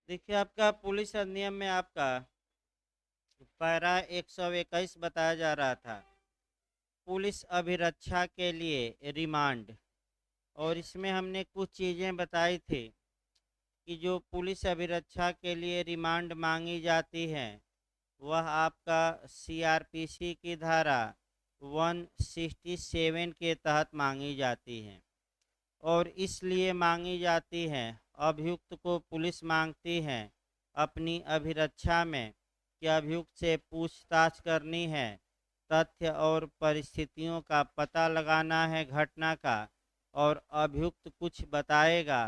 देखिए, आपका पुलिस अधिनियम में आपका पैरा 121 बताया जा रहा था, पुलिस अभिरक्षा के लिए रिमांड। और इसमें हमने कुछ चीज़ें बताई थी कि जो पुलिस अभिरक्षा के लिए रिमांड मांगी जाती है, वह आपका सीआरपीसी की धारा 167 के तहत मांगी जाती है। और इसलिए मांगी जाती है, अभियुक्त को पुलिस मांगती है अपनी अभिरक्षा में कि अभियुक्त से पूछताछ करनी है, तथ्य और परिस्थितियों का पता लगाना है घटना का, और अभियुक्त कुछ बताएगा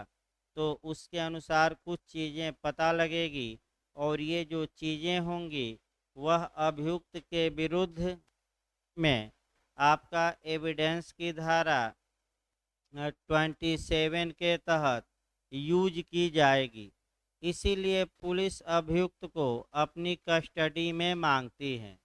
तो उसके अनुसार कुछ चीज़ें पता लगेगी, और ये जो चीज़ें होंगी वह अभियुक्त के विरुद्ध में आपका एविडेंस की धारा 27 के तहत यूज की जाएगी। इसीलिए पुलिस अभियुक्त को अपनी कस्टडी में मांगती है।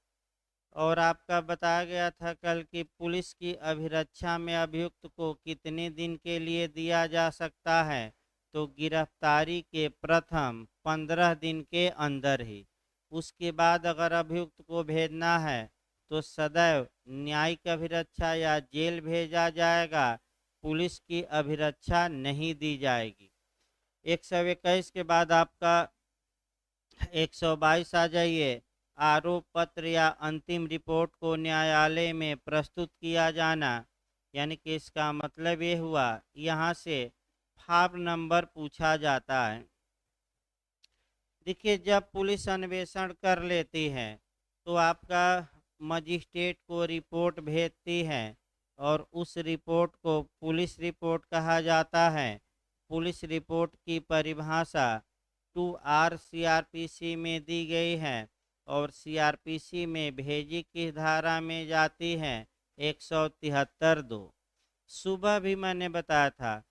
और आपका बताया गया था कल कि पुलिस की अभिरक्षा में अभियुक्त को कितने दिन के लिए दिया जा सकता है, तो गिरफ्तारी के प्रथम 15 दिन के अंदर ही। उसके बाद अगर अभियुक्त को भेजना है तो सदैव न्यायिक अभिरक्षा या जेल भेजा जाएगा, पुलिस की अभिरक्षा नहीं दी जाएगी। 121 के बाद आपका 122 आ जाइए। आरोप पत्र या अंतिम रिपोर्ट को न्यायालय में प्रस्तुत किया जाना, यानी कि इसका मतलब ये हुआ, यहाँ से फॉर्म नंबर पूछा जाता है। देखिए, जब पुलिस अन्वेषण कर लेती है तो आपका मजिस्ट्रेट को रिपोर्ट भेजती है, और उस रिपोर्ट को पुलिस रिपोर्ट कहा जाता है। पुलिस रिपोर्ट की परिभाषा 2R सीआरपीसी में दी गई है, और सीआरपीसी में भेजी किस धारा में जाती है, 173(2)। सुबह भी मैंने बताया था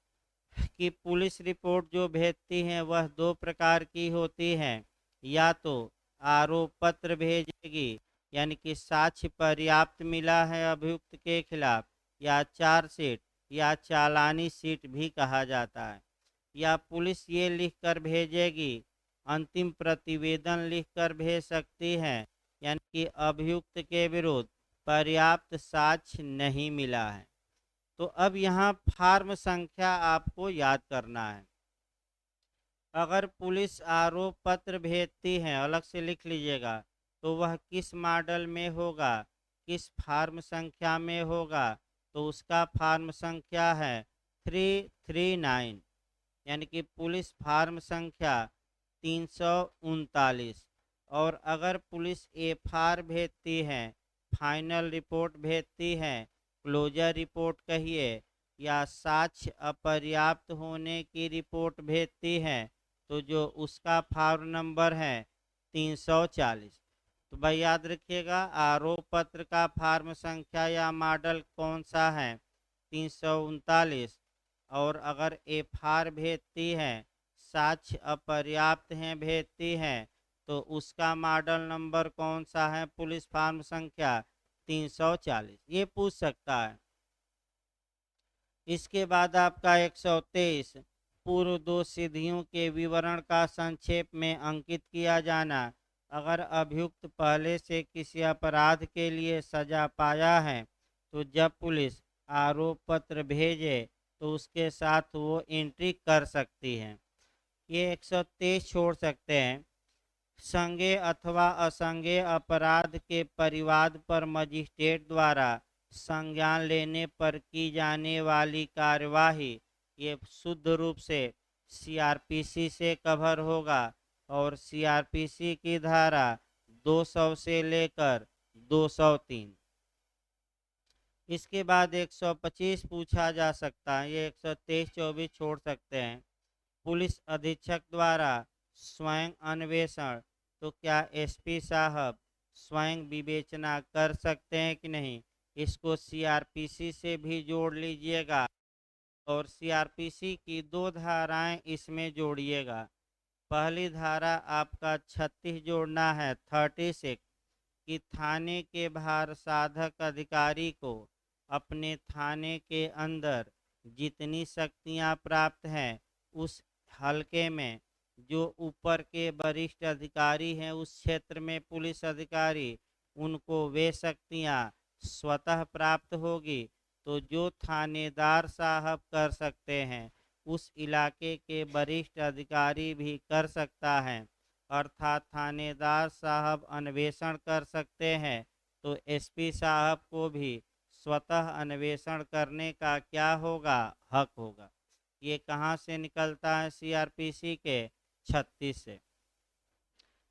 कि पुलिस रिपोर्ट जो भेजती हैं वह दो प्रकार की होती हैं। या तो आरोप पत्र भेजेगी, यानी कि साक्ष्य पर्याप्त मिला है अभियुक्त के खिलाफ, या चार्जशीट या चालानी शीट भी कहा जाता है। या पुलिस ये लिखकर भेजेगी, अंतिम प्रतिवेदन लिखकर भेज सकती है, यानी कि अभियुक्त के विरुद्ध पर्याप्त साक्ष्य नहीं मिला है। तो अब यहाँ फॉर्म संख्या आपको याद करना है। अगर पुलिस आरोप पत्र भेजती है, अलग से लिख लीजिएगा, तो वह किस मॉडल में होगा, किस फॉर्म संख्या में होगा, तो उसका फॉर्म संख्या है 339, यानी कि पुलिस फॉर्म संख्या 339। और अगर पुलिस एफआर भेजती है, फाइनल रिपोर्ट भेजती है, क्लोजर रिपोर्ट कहिए, या साक्ष्य अपर्याप्त होने की रिपोर्ट भेजती है, तो जो उसका फॉर्म नंबर है 340। तो भाई याद रखिएगा, आरोप पत्र का फॉर्म संख्या या मॉडल कौन सा है, 339। और अगर एफआर भेजती है, साक्ष्य अपर्याप्त हैं भेजती है, तो उसका मॉडल नंबर कौन सा है, पुलिस फॉर्म संख्या 340, ये पूछ सकता है। इसके बाद आपका 123, पूर्व दो सिद्धियों के विवरण का संक्षेप में अंकित किया जाना। अगर अभियुक्त पहले से किसी अपराध के लिए सजा पाया है, तो जब पुलिस आरोप पत्र भेजे तो उसके साथ वो एंट्री कर सकती है। ये 123 छोड़ सकते हैं। संज्ञेय अथवा असंज्ञेय अपराध के परिवाद पर मजिस्ट्रेट द्वारा संज्ञान लेने पर की जाने वाली कार्यवाही, ये शुद्ध रूप से सीआरपीसी से कवर होगा, और सीआरपीसी की धारा 200 से लेकर 203। इसके बाद 125 पूछा जा सकता है, ये 123-24 छोड़ सकते हैं। पुलिस अधीक्षक द्वारा स्वयं अन्वेषण, तो क्या एसपी साहब स्वयं विवेचना कर सकते हैं कि नहीं, इसको सीआरपीसी से भी जोड़ लीजिएगा। और सीआरपीसी की दो धाराएं इसमें जोड़िएगा। पहली धारा आपका 36 जोड़ना है, 36, कि थाने के भार साधक अधिकारी को अपने थाने के अंदर जितनी शक्तियां प्राप्त हैं, उस हलके में जो ऊपर के वरिष्ठ अधिकारी हैं उस क्षेत्र में पुलिस अधिकारी, उनको वे शक्तियाँ स्वतः प्राप्त होगी। तो जो थानेदार साहब कर सकते हैं उस इलाके के वरिष्ठ अधिकारी भी कर सकता है। अर्थात थानेदार साहब अन्वेषण कर सकते हैं तो एसपी साहब को भी स्वतः अन्वेषण करने का क्या होगा, हक होगा। ये कहाँ से निकलता है, सीआरपीसी के 36 से।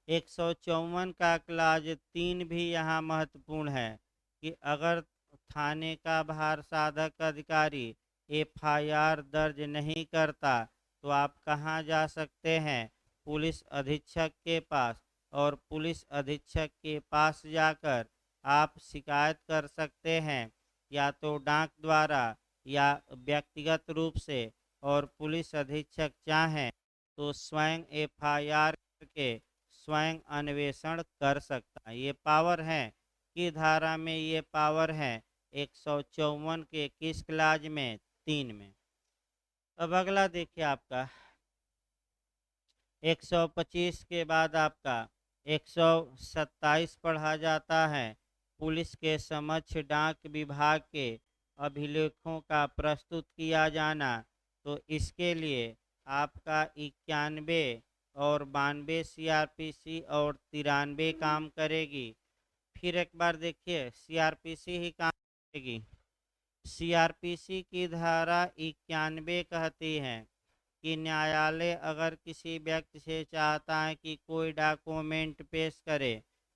154 का क्लाज 3 भी यहाँ महत्वपूर्ण है कि अगर थाने का भार साधक अधिकारी एफआईआर दर्ज नहीं करता तो आप कहाँ जा सकते हैं, पुलिस अधीक्षक के पास। और पुलिस अधीक्षक के पास जाकर आप शिकायत कर सकते हैं, या तो डाक द्वारा या व्यक्तिगत रूप से। और पुलिस अधीक्षक चाहें तो स्वयं एफआईआर के स्वयं अन्वेषण कर सकता है। ये पावर है कि धारा में ये पावर है 154 के किस क्लाज में, 3 में। अब अगला देखिए आपका 125 के बाद आपका 127 पढ़ा जाता है। पुलिस के समक्ष डाक विभाग के अभिलेखों का प्रस्तुत किया जाना। तो इसके लिए आपका 91 और 92 सीआरपीसी और 93 काम करेगी। फिर एक बार देखिए सीआरपीसी ही काम करेगी। सीआरपीसी की धारा 91 कहती है कि न्यायालय अगर किसी व्यक्ति से चाहता है कि कोई डॉक्यूमेंट पेश करे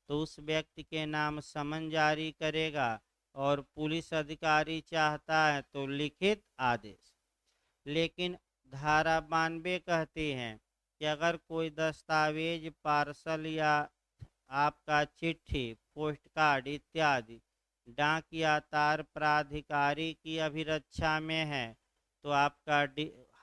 तो उस व्यक्ति के नाम समन जारी करेगा, और पुलिस अधिकारी चाहता है तो लिखित आदेश। लेकिन धारा 92 कहती है कि अगर कोई दस्तावेज, पार्सल या आपका चिट्ठी, पोस्ट कार्ड इत्यादि डाक या तार प्राधिकारी की अभिरक्षा में है तो आपका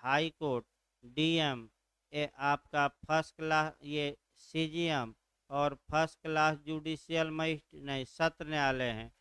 हाई कोर्ट, डीएम, आपका फर्स्ट क्लास ये सीजीएम और फर्स्ट क्लास जुडिशियल मजिस्ट्रेट नहीं सत्र न्यायालय हैं,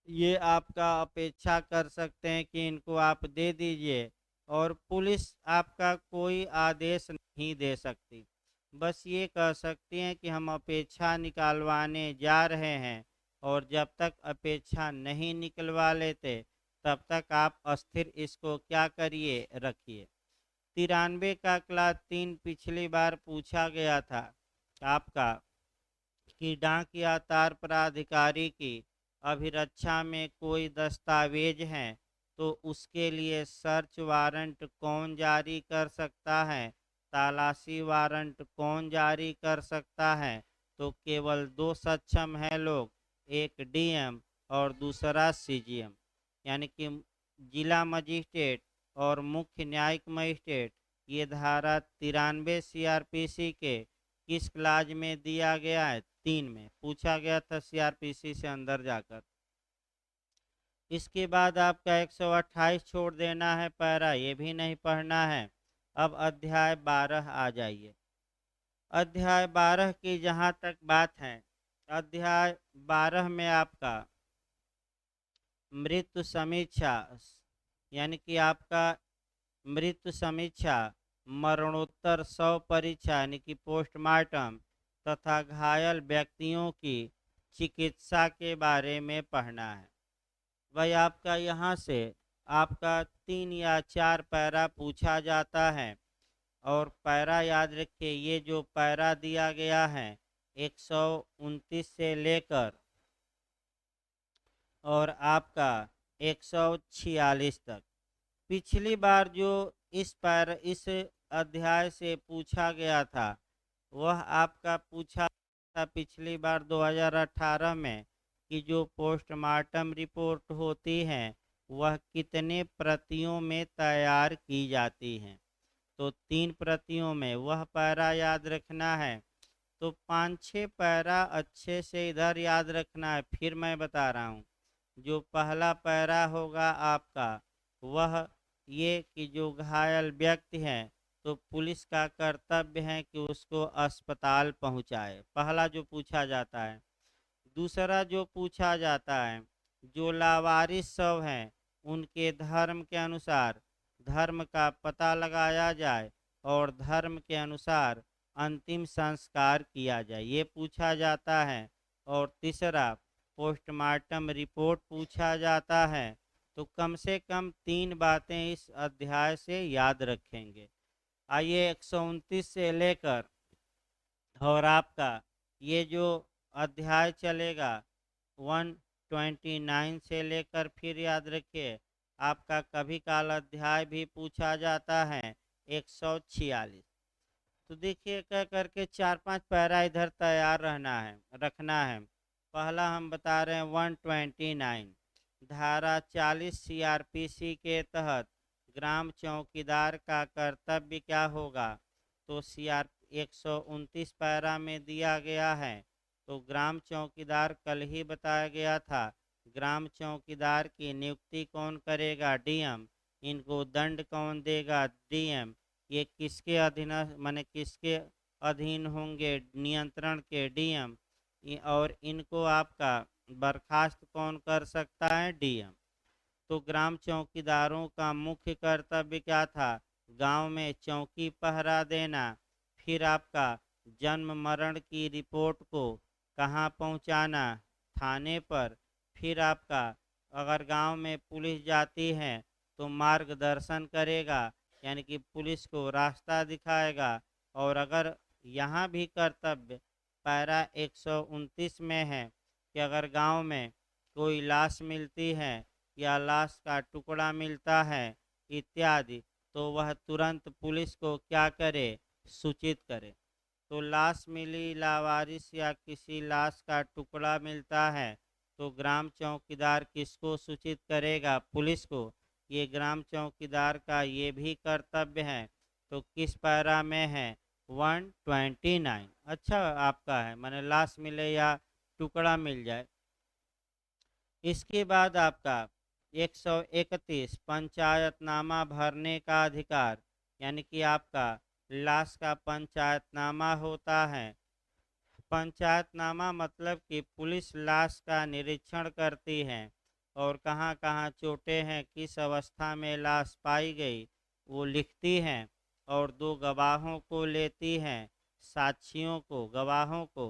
ये आपका अपेक्षा कर सकते हैं कि इनको आप दे दीजिए। और पुलिस आपका कोई आदेश नहीं दे सकती, बस ये कह सकती हैं कि हम अपेक्षा निकलवाने जा रहे हैं, और जब तक अपेक्षा नहीं निकलवा लेते तब तक आप अस्थिर इसको क्या करिए, रखिए। 93 का क्लास 3 पिछली बार पूछा गया था आपका कि डाक या तार प्राधिकारी की अभिरक्षा में कोई दस्तावेज हैं तो उसके लिए सर्च वारंट कौन जारी कर सकता है, तलाशी वारंट कौन जारी कर सकता है। तो केवल 2 सक्षम हैं लोग, एक डीएम और दूसरा सीजीएम, यानी कि जिला मजिस्ट्रेट और मुख्य न्यायिक मजिस्ट्रेट। ये धारा 93 सीआरपीसी के किस क्लाज में दिया गया है, 3 में पूछा गया था सीआरपीसी से अंदर जाकर। इसके बाद आपका 128 छोड़ देना है पैरा, ये भी नहीं पढ़ना है। अब अध्याय 12 आ जाइए। अध्याय 12 की जहाँ तक बात है, अध्याय 12 में आपका मृत्यु समीक्षा, यानी कि आपका मृत्यु समीक्षा, मरणोत्तर शव परीक्षा यानी कि पोस्टमार्टम तथा घायल व्यक्तियों की चिकित्सा के बारे में पढ़ना है। भाई आपका यहाँ से आपका 3 या 4 पैरा पूछा जाता है। और पैरा याद रखिए, ये जो पैरा दिया गया है 129 से लेकर और आपका 146 तक। पिछली बार जो इस अध्याय से पूछा गया था वह आपका पूछा था पिछली बार 2018 में कि जो पोस्टमार्टम रिपोर्ट होती है वह कितने प्रतियों में तैयार की जाती हैं। तो 3 प्रतियों में, वह पैरा याद रखना है। तो 5-6 पैरा अच्छे से इधर याद रखना है। फिर मैं बता रहा हूँ, जो पहला पैरा होगा आपका वह ये कि जो घायल व्यक्ति है तो पुलिस का कर्तव्य है कि उसको अस्पताल पहुंचाए, पहला जो पूछा जाता है। दूसरा जो पूछा जाता है, जो लावारिस शव हैं उनके धर्म के अनुसार धर्म का पता लगाया जाए और धर्म के अनुसार अंतिम संस्कार किया जाए, ये पूछा जाता है। और तीसरा, पोस्टमार्टम रिपोर्ट पूछा जाता है। तो कम से कम 3 बातें इस अध्याय से याद रखेंगे। आइए 129 से लेकर और आपका ये जो अध्याय चलेगा 129 से लेकर, फिर याद रखिए आपका कभी काल अध्याय भी पूछा जाता है 146। तो देखिए क्या करके 4-5 पैरा इधर तैयार रखना है। पहला हम बता रहे हैं 129, धारा 40 सीआरपीसी के तहत ग्राम चौकीदार का कर्तव्य क्या होगा। तो सीआर 129 पैरा में दिया गया है। तो ग्राम चौकीदार कल ही बताया गया था। ग्राम चौकीदार की नियुक्ति कौन करेगा, डीएम। इनको दंड कौन देगा, डीएम। ये किसके अधीन माने किसके अधीन होंगे, नियंत्रण के, डीएम। और इनको आपका बर्खास्त कौन कर सकता है, डीएम। तो ग्राम चौकीदारों का मुख्य कर्तव्य क्या था, गांव में चौकी पहरा देना। फिर आपका जन्म मरण की रिपोर्ट को कहाँ पहुंचाना, थाने पर। फिर आपका अगर गांव में पुलिस जाती है तो मार्गदर्शन करेगा, यानी कि पुलिस को रास्ता दिखाएगा। और अगर यहाँ भी कर्तव्य पैरा 129 में है कि अगर गांव में कोई लाश मिलती है या लाश का टुकड़ा मिलता है इत्यादि, तो वह तुरंत पुलिस को क्या करे, सूचित करे। तो लाश मिली लावारिस या किसी लाश का टुकड़ा मिलता है तो ग्राम चौकीदार किसको सूचित करेगा, पुलिस को। ये ग्राम चौकीदार का ये भी कर्तव्य है। तो किस पैरा में है, 129। अच्छा आपका है, माने लाश मिले या टुकड़ा मिल जाए। इसके बाद आपका 131 पंचायतनामा भरने का अधिकार, यानी कि आपका लाश का पंचायतनामा होता है। पंचायतनामा मतलब कि पुलिस लाश का निरीक्षण करती है और कहाँ कहाँ चोटें हैं, किस अवस्था में लाश पाई गई, वो लिखती है। और 2 गवाहों को लेती है, साक्षियों को, गवाहों को,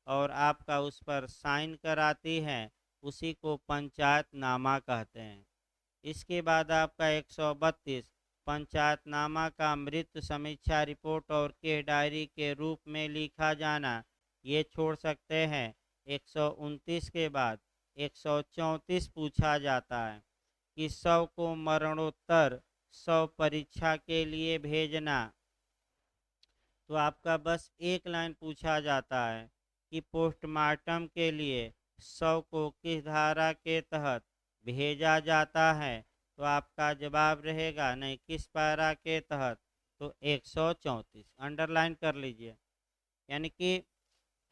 और आपका उस पर साइन कराती है। उसी को पंचायतनामा कहते हैं। इसके बाद आपका 132 पंचायतनामा का मृत्यु समीक्षा रिपोर्ट और केस डायरी के रूप में लिखा जाना, ये छोड़ सकते हैं। 129 के बाद 134 पूछा जाता है कि शव को मरणोत्तर शव परीक्षा के लिए भेजना। तो आपका बस एक लाइन पूछा जाता है कि पोस्टमार्टम के लिए शव को किस धारा के तहत भेजा जाता है। तो आपका जवाब रहेगा नहीं, किस पैरा के तहत, तो 134 अंडरलाइन कर लीजिए। यानी कि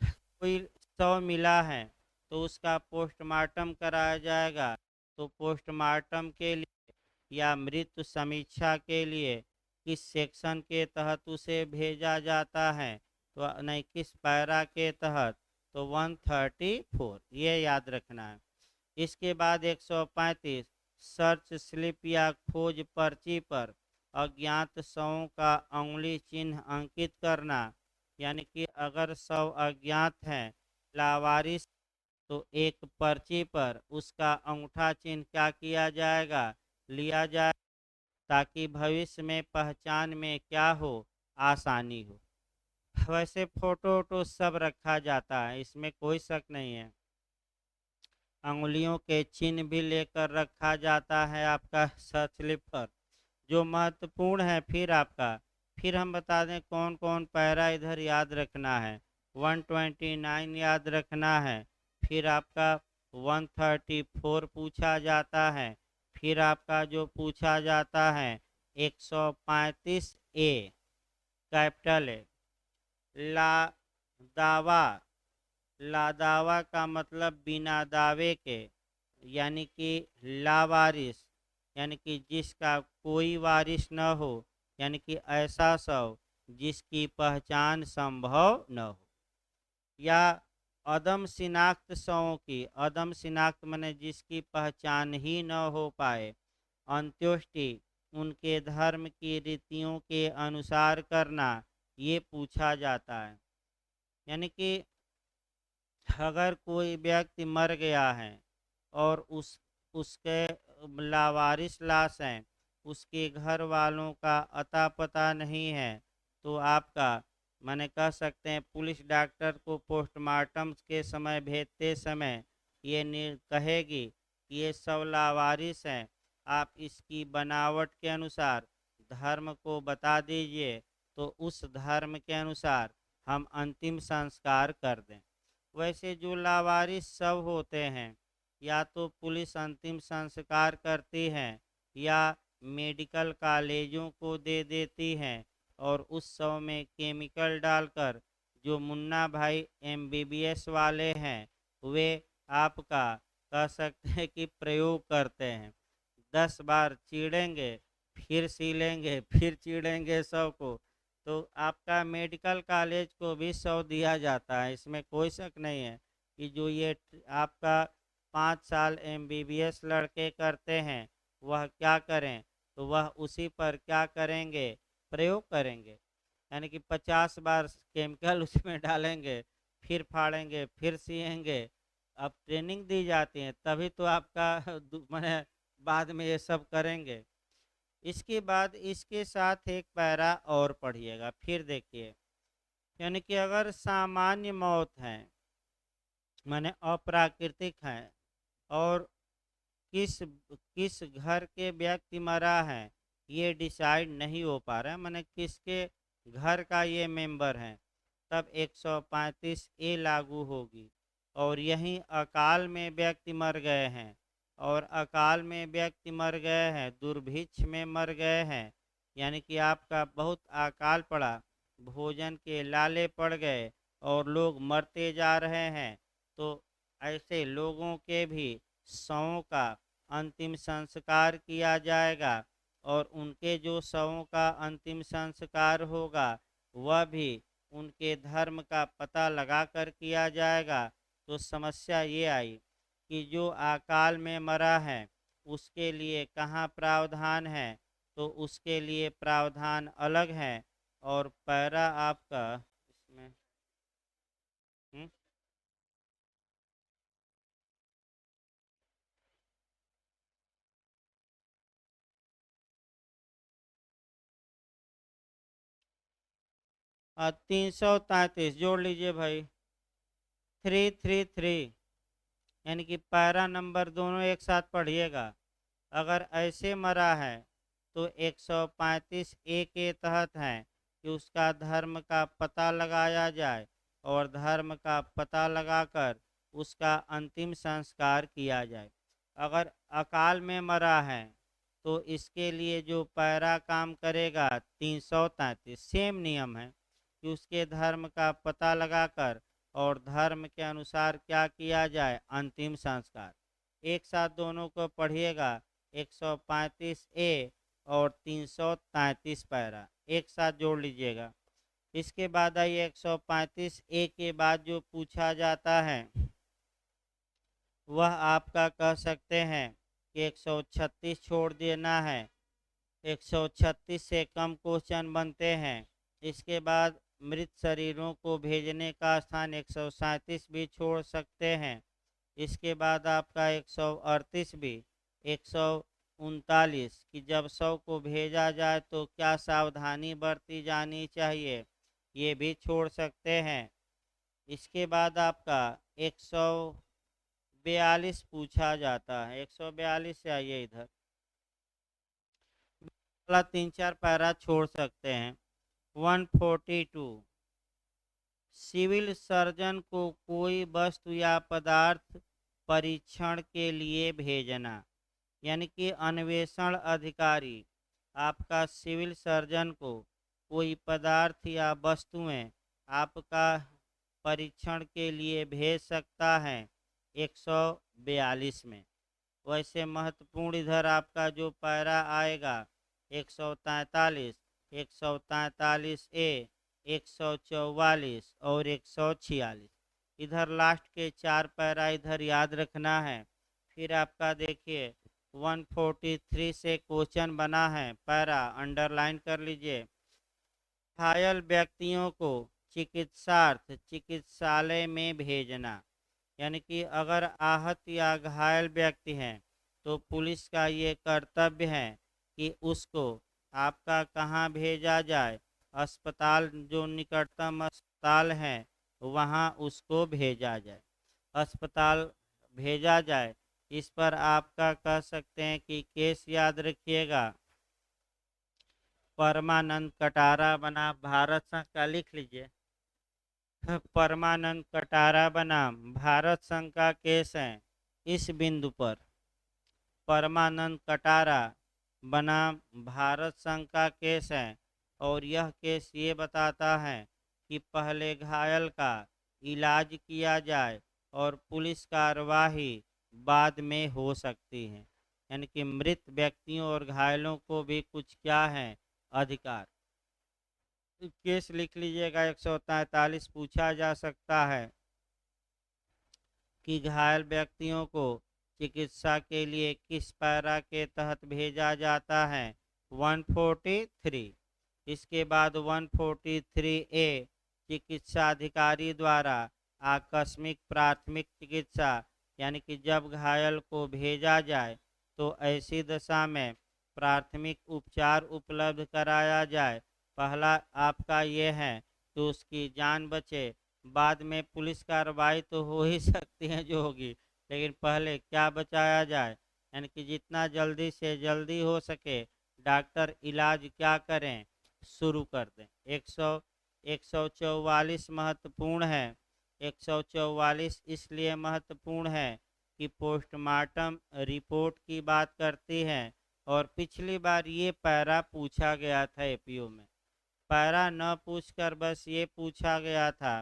कोई शव मिला है तो उसका पोस्टमार्टम कराया जाएगा। तो पोस्टमार्टम के लिए या मृत्यु समीक्षा के लिए किस सेक्शन के तहत उसे भेजा जाता है, तो नहीं किस पैरा के तहत, तो 134, ये याद रखना है। इसके बाद 135 सर्च स्लिप या खोज पर्ची पर अज्ञात शवों का अंगुली चिन्ह अंकित करना। यानी कि अगर शव अज्ञात है, लावारिस, तो एक पर्ची पर उसका अंगूठा चिन्ह क्या किया जाएगा, लिया जाए, ताकि भविष्य में पहचान में क्या हो, आसानी हो। वैसे फोटो वोटो सब रखा जाता है, इसमें कोई शक नहीं है। अंगुलियों के चिन्ह भी लेकर रखा जाता है आपका सर्च स्लिप पर, जो महत्वपूर्ण है। फिर हम बता दें कौन कौन पैरा इधर याद रखना है। 129 याद रखना है। फिर आपका 134 पूछा जाता है। फिर आपका जो पूछा जाता है 135 ए, कैपिटल ए, ला दावा। लादावा का मतलब बिना दावे के, यानी कि लावारिस, यानी कि जिसका कोई वारिस न हो, यानी कि ऐसा शव जिसकी पहचान संभव न हो। या अदम शिनाख्त शवों की, अदम शिनाख्त माने जिसकी पहचान ही न हो पाए, अंत्येष्टि उनके धर्म की रीतियों के अनुसार करना, ये पूछा जाता है। यानी कि अगर कोई व्यक्ति मर गया है और उसके लावारिस लाश हैं, उसके घर वालों का अता पता नहीं है, तो आपका माने कह सकते हैं पुलिस डॉक्टर को पोस्टमार्टम के समय भेजते समय ये कहेगी कि ये सब लावारिस हैं, आप इसकी बनावट के अनुसार धर्म को बता दीजिए, तो उस धर्म के अनुसार हम अंतिम संस्कार कर दें। वैसे जो लावारिस शव होते हैं, या तो पुलिस अंतिम संस्कार करती है या मेडिकल कॉलेजों को दे देती है, और उस शव में केमिकल डालकर जो मुन्ना भाई एमबीबीएस वाले हैं, वे आपका कह सकते हैं कि प्रयोग करते हैं। 10 बार चीड़ेंगे, फिर सीलेंगे, फिर चीड़ेंगे शव को। तो आपका मेडिकल कॉलेज को भी 100 दिया जाता है, इसमें कोई शक नहीं है कि जो ये आपका 5 साल एमबीबीएस लड़के करते हैं, वह क्या करें, तो वह उसी पर क्या करेंगे, प्रयोग करेंगे। यानी कि 50 बार केमिकल उसमें डालेंगे, फिर फाड़ेंगे, फिर सिएंगे। अब ट्रेनिंग दी जाती है, तभी तो आपका मैंने बाद में ये सब करेंगे। इसके बाद इसके साथ एक पैरा और पढ़िएगा, फिर देखिए। यानी कि अगर सामान्य मौत है, माने अप्राकृतिक है, और किस किस घर के व्यक्ति मरा है, ये डिसाइड नहीं हो पा रहा है, माने किसके घर का ये मेंबर है, तब 135 ए लागू होगी। और यहीं अकाल में व्यक्ति मर गए हैं, और अकाल में व्यक्ति मर गए हैं, दुर्भिक्ष में मर गए हैं, यानी कि आपका बहुत अकाल पड़ा, भोजन के लाले पड़ गए और लोग मरते जा रहे हैं, तो ऐसे लोगों के भी शवों का अंतिम संस्कार किया जाएगा, और उनके जो शवों का अंतिम संस्कार होगा, वह भी उनके धर्म का पता लगाकर किया जाएगा। तो समस्या ये आई कि जो अकाल में मरा है, उसके लिए कहाँ प्रावधान है, तो उसके लिए प्रावधान अलग है। और पैरा आपका इसमें 333 जोड़ लीजिए भाई, 333। यानी कि पैरा नंबर दोनों एक साथ पढ़िएगा। अगर ऐसे मरा है तो 135 ए के तहत है कि उसका धर्म का पता लगाया जाए, और धर्म का पता लगाकर उसका अंतिम संस्कार किया जाए। अगर अकाल में मरा है, तो इसके लिए जो पैरा काम करेगा 333, सेम नियम है कि उसके धर्म का पता लगाकर और धर्म के अनुसार क्या किया जाए, अंतिम संस्कार। एक साथ दोनों को पढ़िएगा, 135 ए और 333 पैरा एक साथ जोड़ लीजिएगा। इसके बाद आइए 135 ए के बाद जो पूछा जाता है, वह आपका कह सकते हैं कि 136 छोड़ देना है। 136 से कम क्वेश्चन बनते हैं। इसके बाद मृत शरीरों को भेजने का स्थान 137 भी छोड़ सकते हैं। इसके बाद आपका 138 भी, 139 कि जब शव को भेजा जाए तो क्या सावधानी बरती जानी चाहिए, ये भी छोड़ सकते हैं। इसके बाद आपका 142 पूछा जाता है। 142 से आइए इधर, वाला 3-4 पैरा छोड़ सकते हैं। 142, सिविल सर्जन को कोई वस्तु या पदार्थ परीक्षण के लिए भेजना। यानी कि अन्वेषण अधिकारी आपका सिविल सर्जन को कोई पदार्थ या वस्तुएं आपका परीक्षण के लिए भेज सकता है 142 में। वैसे महत्वपूर्ण इधर आपका जो पैरा आएगा 143, 143 ए, 144 और 146। इधर लास्ट के 4 पैरा इधर याद रखना है। फिर आपका देखिए 143 से क्वेश्चन बना है, पैरा अंडरलाइन कर लीजिए। घायल व्यक्तियों को चिकित्सार्थ चिकित्सालय में भेजना, यानी कि अगर आहत या घायल व्यक्ति हैं तो पुलिस का ये कर्तव्य है कि उसको आपका कहाँ भेजा जाए, अस्पताल, जो निकटतम अस्पताल है वहाँ उसको भेजा जाए, अस्पताल भेजा जाए। इस पर आपका कह सकते हैं कि केस याद रखिएगा, परमानंद कटारा बनाम भारत संघ का लिख लीजिए। परमानंद कटारा बनाम भारत संघ का केस है। इस बिंदु पर परमानंद कटारा बनाम भारत संघ का केस है और यह केस ये बताता है कि पहले घायल का इलाज किया जाए और पुलिस कार्रवाई बाद में हो सकती है, यानी कि मृत व्यक्तियों और घायलों को भी कुछ क्या है, अधिकार। केस लिख लीजिएगा। 143 पूछा जा सकता है कि घायल व्यक्तियों को चिकित्सा के लिए किस पैरा के तहत भेजा जाता है, 143। इसके बाद 143 ए, चिकित्सा अधिकारी द्वारा आकस्मिक प्राथमिक चिकित्सा, यानी कि जब घायल को भेजा जाए तो ऐसी दशा में प्राथमिक उपचार उपलब्ध कराया जाए। पहला आपका ये है कि उसकी जान बचे, बाद में पुलिस कार्रवाई तो हो ही सकती है जो होगी, लेकिन पहले क्या बचाया जाए, यानी कि जितना जल्दी से जल्दी हो सके डॉक्टर इलाज क्या करें, शुरू कर दें। 144 महत्वपूर्ण है। 144 इसलिए महत्वपूर्ण है कि पोस्टमार्टम रिपोर्ट की बात करती है और पिछली बार ये पैरा पूछा गया था एपीओ में। पैरा न पूछकर बस ये पूछा गया था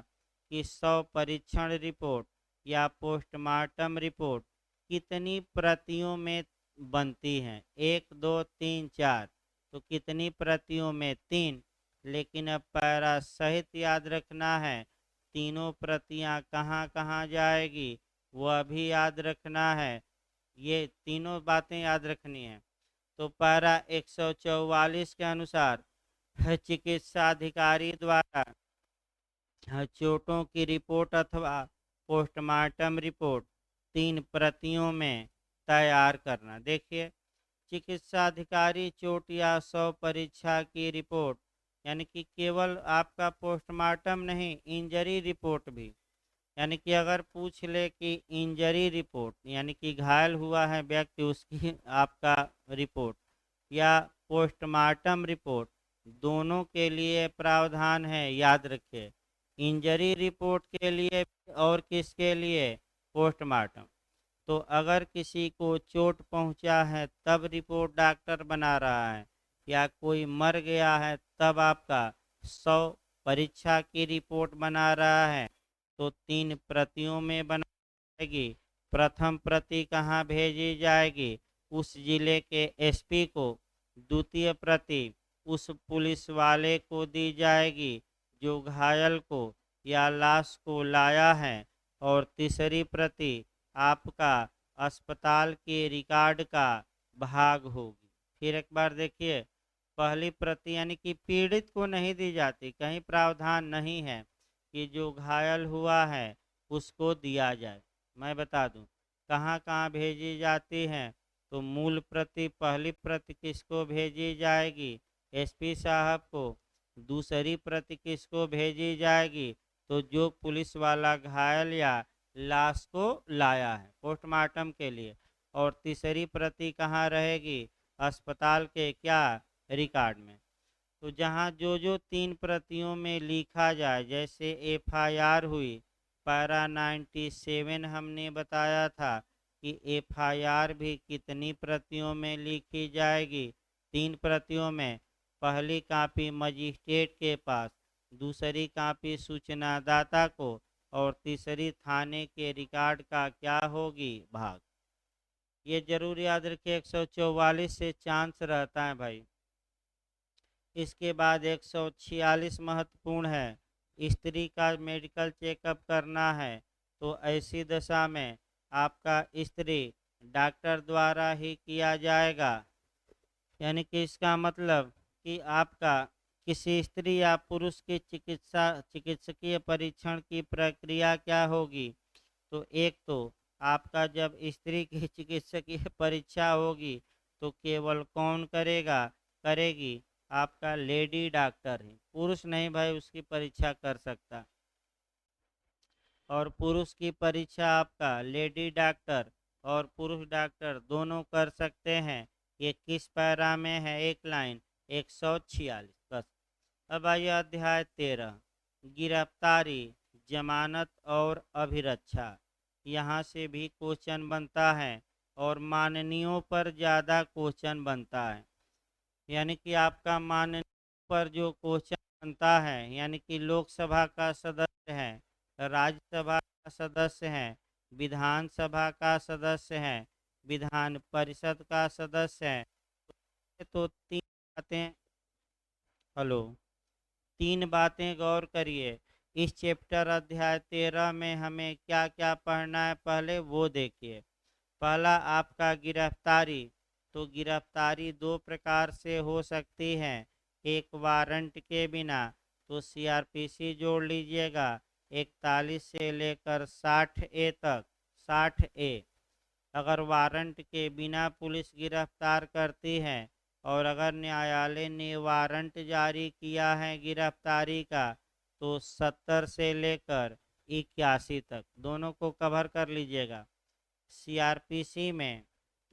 कि 100 परीक्षण रिपोर्ट या पोस्टमार्टम रिपोर्ट कितनी प्रतियों में बनती हैं, 1 2 3 4, तो कितनी प्रतियों में, 3। लेकिन अब पैरा सहित याद रखना है, तीनों प्रतियां कहाँ कहाँ जाएगी वह भी याद रखना है, ये तीनों बातें याद रखनी है। तो पैरा 144 के अनुसार चिकित्सा अधिकारी द्वारा चोटों की रिपोर्ट अथवा पोस्टमार्टम रिपोर्ट 3 प्रतियों में तैयार करना। देखिए, चिकित्सा अधिकारी चोट या 100 परीक्षा की रिपोर्ट, यानी कि केवल आपका पोस्टमार्टम नहीं, इंजरी रिपोर्ट भी, यानी कि अगर पूछ ले कि इंजरी रिपोर्ट, यानी कि घायल हुआ है व्यक्ति उसकी आपका रिपोर्ट, या पोस्टमार्टम रिपोर्ट, दोनों के लिए प्रावधान है, याद रखिए। इंजरी रिपोर्ट के लिए और किसके लिए, पोस्टमार्टम। तो अगर किसी को चोट पहुंचा है तब रिपोर्ट डॉक्टर बना रहा है, या कोई मर गया है तब आपका 100 परीक्षा की रिपोर्ट बना रहा है, तो 3 प्रतियों में बना जाएगी। प्रथम प्रति कहाँ भेजी जाएगी, उस जिले के एसपी को। द्वितीय प्रति उस पुलिस वाले को दी जाएगी जो घायल को या लाश को लाया है। और तीसरी प्रति आपका अस्पताल के रिकॉर्ड का भाग होगी। फिर एक बार देखिए, पहली प्रति यानी कि पीड़ित को नहीं दी जाती, कहीं प्रावधान नहीं है कि जो घायल हुआ है उसको दिया जाए। मैं बता दूं कहाँ कहाँ भेजी जाती हैं। तो मूल प्रति, पहली प्रति किसको भेजी जाएगी, एसपी साहब को। दूसरी प्रति किसको भेजी जाएगी, तो जो पुलिस वाला घायल या लाश को लाया है पोस्टमार्टम के लिए। और तीसरी प्रति कहाँ रहेगी, अस्पताल के क्या, रिकॉर्ड में। तो जहाँ जो जो 3 प्रतियों में लिखा जाए, जैसे एफआईआर हुई, पैरा 97 हमने बताया था कि एफआईआर भी कितनी प्रतियों में लिखी जाएगी, 3 प्रतियों में। पहली कॉपी मजिस्ट्रेट के पास, दूसरी कॉपी सूचनादाता को, और तीसरी थाने के रिकॉर्ड का क्या होगी, भाग। ये जरूर याद रखिए, 144 से चांस रहता है भाई। इसके बाद 146 महत्वपूर्ण है, स्त्री का मेडिकल चेकअप करना है। तो ऐसी दशा में आपका स्त्री डॉक्टर द्वारा ही किया जाएगा। यानी कि इसका मतलब कि आपका किसी स्त्री या पुरुष की चिकित्सकीय परीक्षण की प्रक्रिया क्या होगी? तो एक तो आपका जब स्त्री की चिकित्सकीय परीक्षा होगी तो केवल कौन करेगी? आपका लेडी डॉक्टर ही, पुरुष नहीं भाई उसकी परीक्षा कर सकता। और पुरुष की परीक्षा आपका लेडी डॉक्टर और पुरुष डॉक्टर दोनों कर सकते हैं। ये किस पैरा में है? एक लाइन 146 बस। अब आइए अध्याय 13, गिरफ्तारी, जमानत और अभिरक्षा। यहाँ से भी क्वेश्चन बनता है और माननीयों पर ज़्यादा क्वेश्चन बनता है। यानी कि आपका माननीय पर जो क्वेश्चन बनता है, यानी कि लोकसभा का सदस्य है, राज्यसभा का सदस्य है, विधानसभा का सदस्य है, विधान परिषद का सदस्य है। तो तीन बातें, हेलो, तीन बातें गौर करिए। इस चैप्टर अध्याय 13 में हमें क्या क्या पढ़ना है पहले वो देखिए। पहला आपका गिरफ्तारी। तो गिरफ्तारी दो प्रकार से हो सकती है। एक वारंट के बिना, तो सीआरपीसी जोड़ लीजिएगा 41 से लेकर 60A तक। 60A, अगर वारंट के बिना पुलिस गिरफ्तार करती है और अगर न्यायालय ने वारंट जारी किया है गिरफ्तारी का, तो 70 से लेकर 81 तक दोनों को कवर कर लीजिएगा। सीआरपीसी में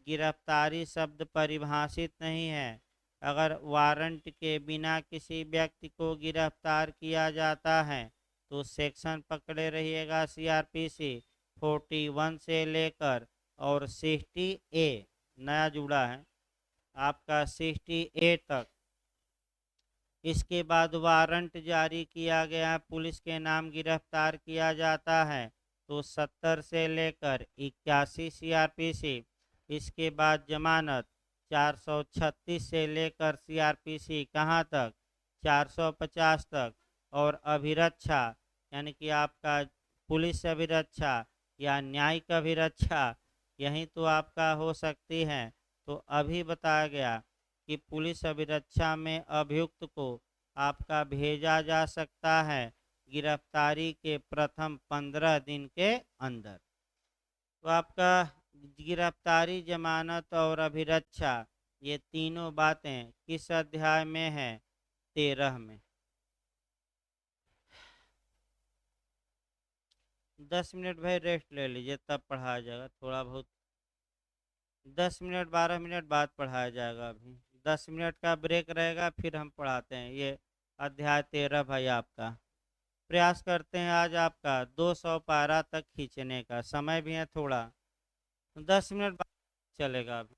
गिरफ्तारी शब्द परिभाषित नहीं है। अगर वारंट के बिना किसी व्यक्ति को गिरफ्तार किया जाता है तो सेक्शन पकड़े रहिएगा सीआरपीसी 41 से लेकर और 60A, नया जुड़ा है आपका 60A तक। इसके बाद वारंट जारी किया गया, पुलिस के नाम गिरफ्तार किया जाता है तो 70 से लेकर 81 सीआरपीसी। इसके बाद जमानत 436 से लेकर सीआरपीसी कहाँ तक? 450 तक। और अभिरक्षा यानी कि आपका पुलिस अभिरक्षा या न्यायिक अभिरक्षा, यही तो आपका हो सकती है। तो अभी बताया गया कि पुलिस अभिरक्षा में अभियुक्त को आपका भेजा जा सकता है गिरफ्तारी के प्रथम 15 दिन के अंदर। तो आपका गिरफ्तारी, जमानत और अभिरक्षा, ये तीनों बातें किस अध्याय में है? 13 में। 10 मिनट भाई रेस्ट ले लीजिए तब पढ़ाया जाएगा थोड़ा बहुत। 10 मिनट 12 मिनट बाद पढ़ाया जाएगा। अभी 10 मिनट का ब्रेक रहेगा फिर हम पढ़ाते हैं ये अध्याय 13 भाई आपका। प्रयास करते हैं आज आपका 200 पारा तक खींचने का, समय भी है थोड़ा, 10 मिनट बाद चलेगा अभी।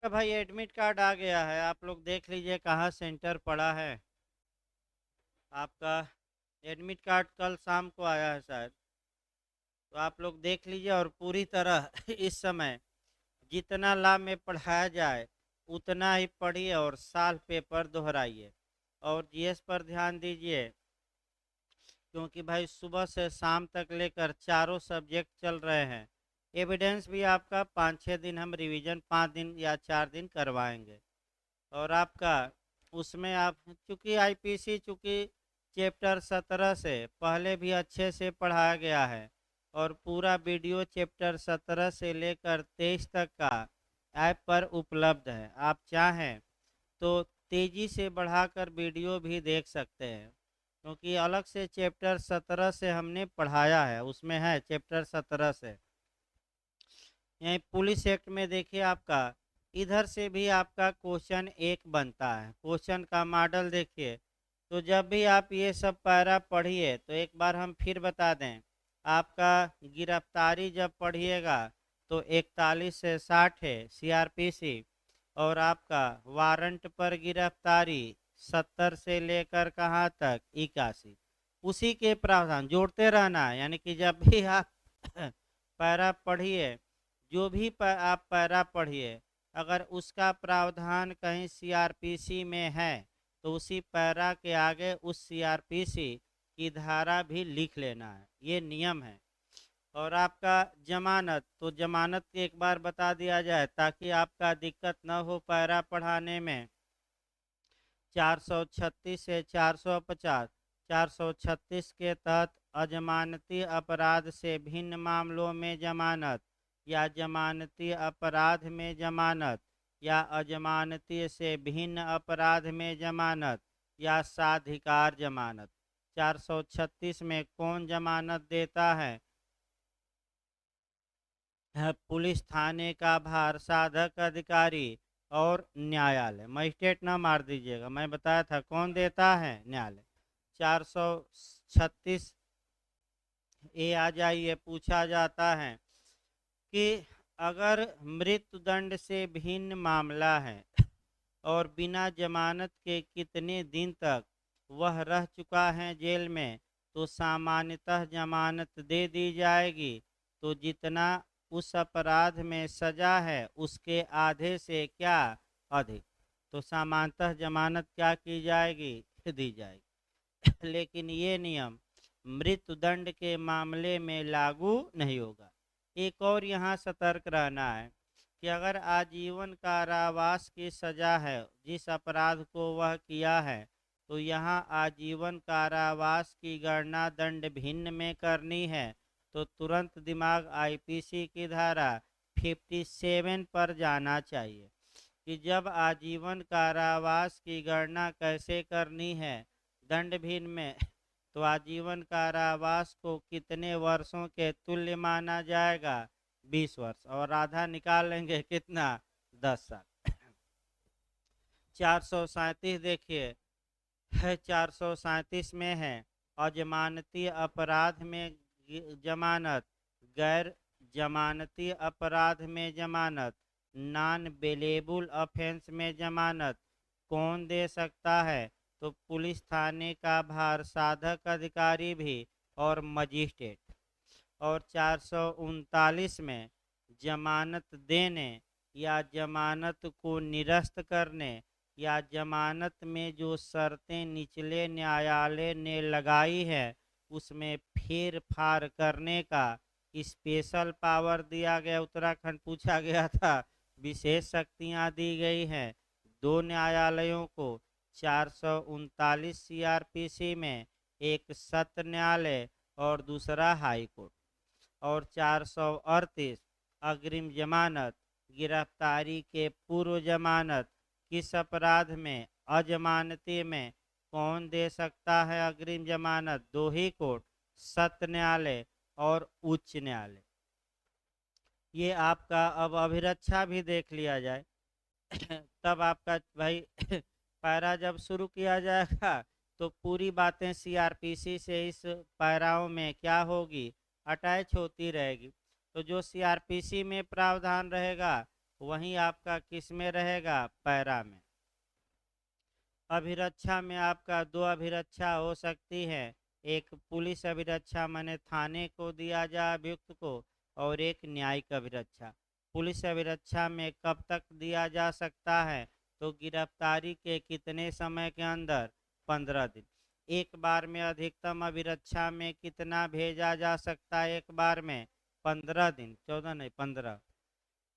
आपका भाई एडमिट कार्ड आ गया है, आप लोग देख लीजिए कहाँ सेंटर पड़ा है। आपका एडमिट कार्ड कल शाम को आया है शायद, तो आप लोग देख लीजिए और पूरी तरह इस समय जितना लाभ में पढ़ाया जाए उतना ही पढ़िए और साल पेपर दोहराइए और जीएस पर ध्यान दीजिए, क्योंकि भाई सुबह से शाम तक लेकर चारों सब्जेक्ट चल रहे हैं। एविडेंस भी आपका 5-6 दिन हम रिवीजन 5 दिन या 4 दिन करवाएंगे। और आपका उसमें आप चूँकि आईपीसी चूँकि चैप्टर 17 से पहले भी अच्छे से पढ़ाया गया है और पूरा वीडियो चैप्टर 17 से लेकर 23 तक का ऐप पर उपलब्ध है। आप चाहें तो तेज़ी से बढ़ाकर वीडियो भी देख सकते हैं, क्योंकि अलग से चैप्टर 17 से हमने पढ़ाया है, उसमें है चैप्टर 17 से। यहीं पुलिस एक्ट में देखिए आपका इधर से भी आपका क्वेश्चन एक बनता है, क्वेश्चन का मॉडल देखिए। तो जब भी आप ये सब पैरा पढ़िए तो एक बार हम फिर बता दें, आपका गिरफ्तारी जब पढ़िएगा तो 41 से 60 है सीआरपीसी, और आपका वारंट पर गिरफ्तारी 70 से लेकर कहाँ तक 81। उसी के प्रावधान जोड़ते रहना है, यानी कि जब भी आप पैरा पढ़िए, जो भी आप पैरा पढ़िए, अगर उसका प्रावधान कहीं सीआरपीसी में है तो उसी पैरा के आगे उस सीआरपीसी की धारा भी लिख लेना है, ये नियम है। और आपका जमानत, तो जमानत एक बार बता दिया जाए ताकि आपका दिक्कत न हो पैरा पढ़ाने में। 436 से 450, 436 के तहत अजमानती अपराध से भिन्न मामलों में जमानत या जमानती अपराध में जमानत या अजमानती से भिन्न अपराध में जमानत या साधिकार जमानत। 436 में कौन जमानत देता है? पुलिस थाने का भार साधक अधिकारी और न्यायालय। मजिस्ट्रेट ना मार दीजिएगा, मैं बताया था कौन देता है, न्यायालय। 436 ए आ जाइए, पूछा जाता है कि अगर मृत्युदंड से भिन्न मामला है और बिना जमानत के कितने दिन तक वह रह चुका है जेल में, तो सामान्यतः जमानत दे दी जाएगी। तो जितना उस अपराध में सजा है उसके आधे से क्या अधिक, तो सामान्यतः जमानत क्या की जाएगी, दी जाएगी। लेकिन ये नियम मृत्युदंड के मामले में लागू नहीं होगा। एक और यहाँ सतर्क रहना है कि अगर आजीवन कारावास की सजा है जिस अपराध को वह किया है, तो यहाँ आजीवन कारावास की गणना दंड भिन्न में करनी है, तो तुरंत दिमाग आईपीसी की धारा 57 पर जाना चाहिए कि जब आजीवन कारावास की गणना कैसे करनी है दंड भिन्न में, तो आजीवन कारावास को कितने वर्षों के तुल्य माना जाएगा, 20 वर्ष, और आधा निकाल लेंगे कितना, 10 साल। 437 देखिए है, 437 में है अजमानती अपराध में जमानत, गैर जमानती अपराध में जमानत, नॉन बेलेबल ऑफेंस में जमानत कौन दे सकता है, तो पुलिस थाने का भार साधक अधिकारी भी और मजिस्ट्रेट। और 439 में जमानत देने या जमानत को निरस्त करने या जमानत में जो शर्तें निचले न्यायालय ने लगाई है उसमें फेर फार करने का स्पेशल पावर दिया गया। उत्तराखंड पूछा गया था, विशेष शक्तियां दी गई हैं दो न्यायालयों को। 439 सीआरपीसी में एक सत्र न्यायालय और दूसरा हाई कोर्ट। और 438 अग्रिम जमानत, गिरफ्तारी के पूर्व जमानत किस अपराध में, अजमानती में कौन दे सकता है अग्रिम जमानत, दो ही कोर्ट, सत्र न्यायालय और उच्च न्यायालय। ये आपका अब अभिरक्षा भी देख लिया जाए तब आपका भाई पैरा जब शुरू किया जाएगा तो पूरी बातें सीआरपीसी से इस पैराओं में क्या होगी, अटैच होती रहेगी। तो जो सीआरपीसी में प्रावधान रहेगा वहीं आपका किस में रहेगा, पैरा में। अभिरक्षा में आपका दो अभिरक्षा हो सकती है, एक पुलिस अभिरक्षा माने थाने को दिया जाए अभियुक्त को, और एक न्यायिक अभिरक्षा। पुलिस अभिरक्षा में कब तक दिया जा सकता है, तो गिरफ्तारी के कितने समय के अंदर, 15 दिन। एक बार में अधिकतम अभिरक्षा में कितना भेजा जा सकता है, एक बार में 15 दिन, 14 नहीं 15,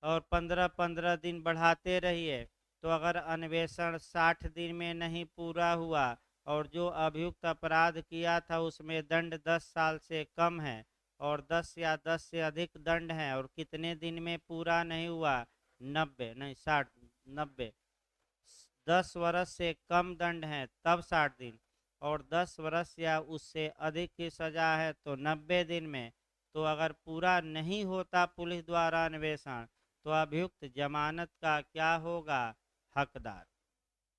और 15-15 दिन बढ़ाते रहिए। तो अगर अन्वेषण 60 दिन में नहीं पूरा हुआ और जो अभियुक्त अपराध किया था उसमें दंड 10 साल से कम है और 10 या 10 से अधिक दंड है, और कितने दिन में पूरा नहीं हुआ, 90 नहीं 60, 90, 10 वर्ष से कम दंड है तब 60 दिन, और 10 वर्ष या उससे अधिक की सजा है तो 90 दिन में। तो अगर पूरा नहीं होता पुलिस द्वारा अन्वेषण, तो अभियुक्त जमानत का क्या होगा, हकदार।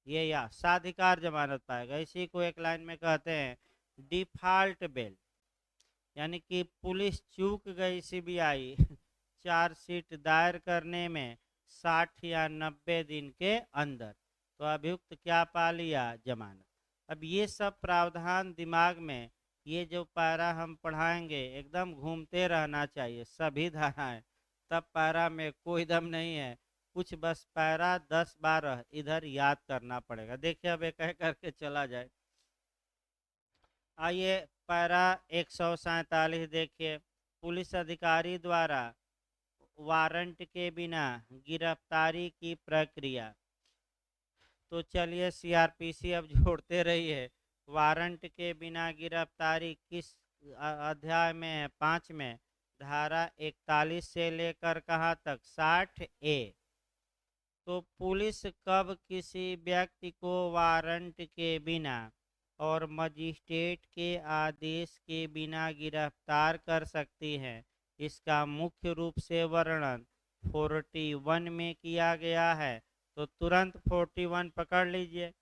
ये या साधिकार जमानत पाएगा। इसी को एक लाइन में कहते हैं डिफॉल्ट बेल, यानी कि पुलिस चूक गई, सीबीआई चार्जशीट दायर करने में 60 या 90 दिन के अंदर, तो अभियुक्त क्या पा लिया, जमानत। अब ये सब प्रावधान दिमाग में, ये जो पैरा हम पढ़ाएंगे एकदम घूमते रहना चाहिए, सभी धाराएं, तब पैरा में कोई दम नहीं है, कुछ बस पैरा 10-12 इधर याद करना पड़ेगा। देखिए अब एक एक करके चला जाए। आइए पैरा 147 देखिए, पुलिस अधिकारी द्वारा वारंट के बिना गिरफ्तारी की प्रक्रिया। तो चलिए सीआरपीसी अब जोड़ते रहिए। वारंट के बिना गिरफ्तारी किस अध्याय में है, 5 में, धारा 41 से लेकर कहाँ तक, 60A। तो पुलिस कब किसी व्यक्ति को वारंट के बिना और मजिस्ट्रेट के आदेश के बिना गिरफ्तार कर सकती है, इसका मुख्य रूप से वर्णन 41 में किया गया है। तो तुरंत 41 पकड़ लीजिए।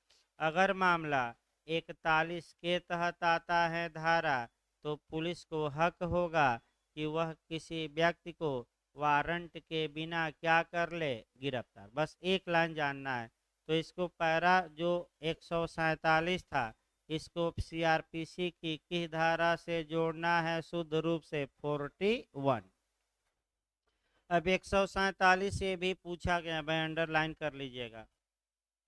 अगर मामला 41 के तहत आता है धारा, तो पुलिस को हक होगा कि वह किसी व्यक्ति को वारंट के बिना क्या कर ले, गिरफ्तार। बस एक लाइन जानना है। तो इसको पैरा जो 147 था, इसको सीआरपीसी की किस धारा से जोड़ना है, शुद्ध रूप से 41। अब 147 से भी पूछा गया, भाई अंडरलाइन कर लीजिएगा।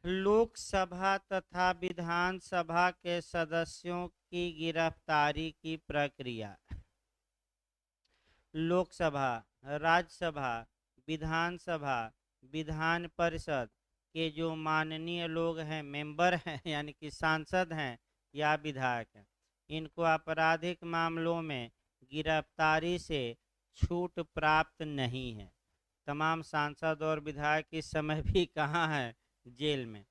लोकसभा तथा विधानसभा के सदस्यों की गिरफ्तारी की प्रक्रिया। लोकसभा, राज्यसभा, विधानसभा, विधान परिषद के जो माननीय लोग हैं, मेंबर हैं यानी कि सांसद हैं या विधायक हैं, इनको आपराधिक मामलों में गिरफ्तारी से छूट प्राप्त नहीं है। तमाम सांसद और विधायक इस समय भी कहाँ हैं, जेल में।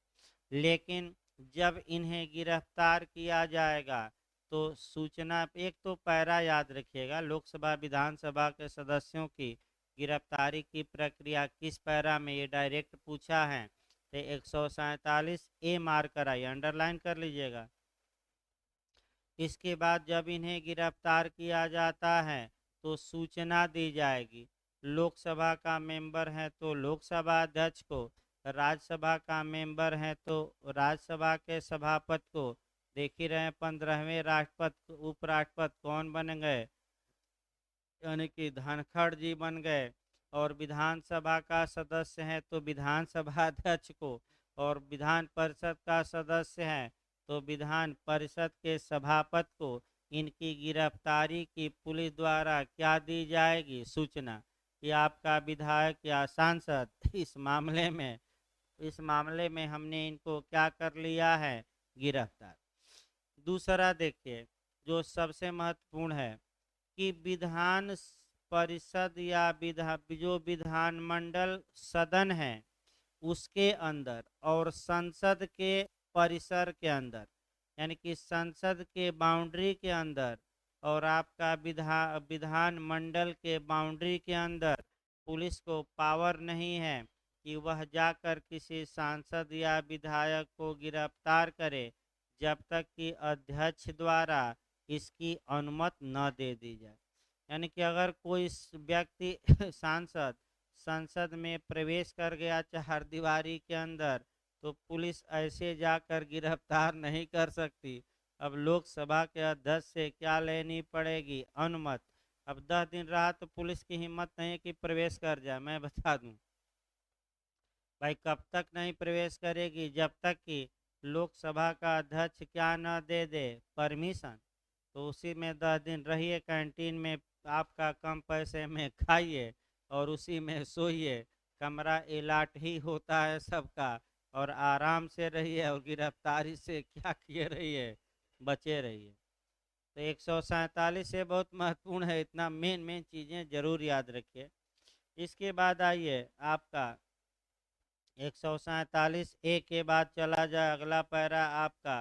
लेकिन जब इन्हें गिरफ्तार किया जाएगा तो सूचना, एक तो पैरा याद रखिएगा, लोकसभा विधानसभा के सदस्यों की गिरफ्तारी की प्रक्रिया किस पैरा में, ये डायरेक्ट पूछा है। तो 147A मार्क कराइए, अंडरलाइन कर लीजिएगा। इसके बाद जब इन्हें गिरफ्तार किया जाता है तो सूचना दी जाएगी। लोकसभा का मेंबर है तो लोकसभा अध्यक्ष को, राज्यसभा का मेंबर है तो राज्यसभा के सभापति को। देख ही रहे 15वें राष्ट्रपति उपराष्ट्रपति कौन बन गए, यानी कि धनखड़ जी बन गए। और विधानसभा का सदस्य है तो विधानसभा अध्यक्ष को, और विधान परिषद का सदस्य है तो विधान परिषद के सभापति को इनकी गिरफ्तारी की पुलिस द्वारा क्या दी जाएगी, सूचना, कि आपका विधायक या सांसद इस मामले में हमने इनको क्या कर लिया है, गिरफ्तार। दूसरा देखिए जो सबसे महत्वपूर्ण है कि विधान परिषद या जो विधानमंडल सदन है उसके अंदर और संसद के परिसर के अंदर, यानी कि संसद के बाउंड्री के अंदर और आपका विधानमंडल के बाउंड्री के अंदर पुलिस को पावर नहीं है कि वह जाकर किसी सांसद या विधायक को गिरफ्तार करे जब तक कि अध्यक्ष द्वारा इसकी अनुमति न दे दी जाए। यानी कि अगर कोई व्यक्ति सांसद संसद में प्रवेश कर गया चार दीवारी के अंदर, तो पुलिस ऐसे जाकर गिरफ्तार नहीं कर सकती। अब लोकसभा के अध्यक्ष से क्या लेनी पड़ेगी? अनुमति। अब 10 दिन रहा तो पुलिस की हिम्मत नहीं है कि प्रवेश कर जाए। मैं बता दूं भाई, कब तक नहीं प्रवेश करेगी? जब तक कि लोकसभा का अध्यक्ष क्या न दे दे परमिशन। तो उसी में 10 दिन रहिए, कैंटीन में आपका कम पैसे में खाइए और उसी में सोइए। कमरा अलाट ही होता है सबका, और आराम से रहिए और गिरफ्तारी से क्या किए रहिए, बचे रहिए। तो 147 से बहुत महत्वपूर्ण है, इतना मेन मेन चीज़ें जरूर याद रखिए। इसके बाद आइए आपका 147A के बाद चला जाए अगला पैरा आपका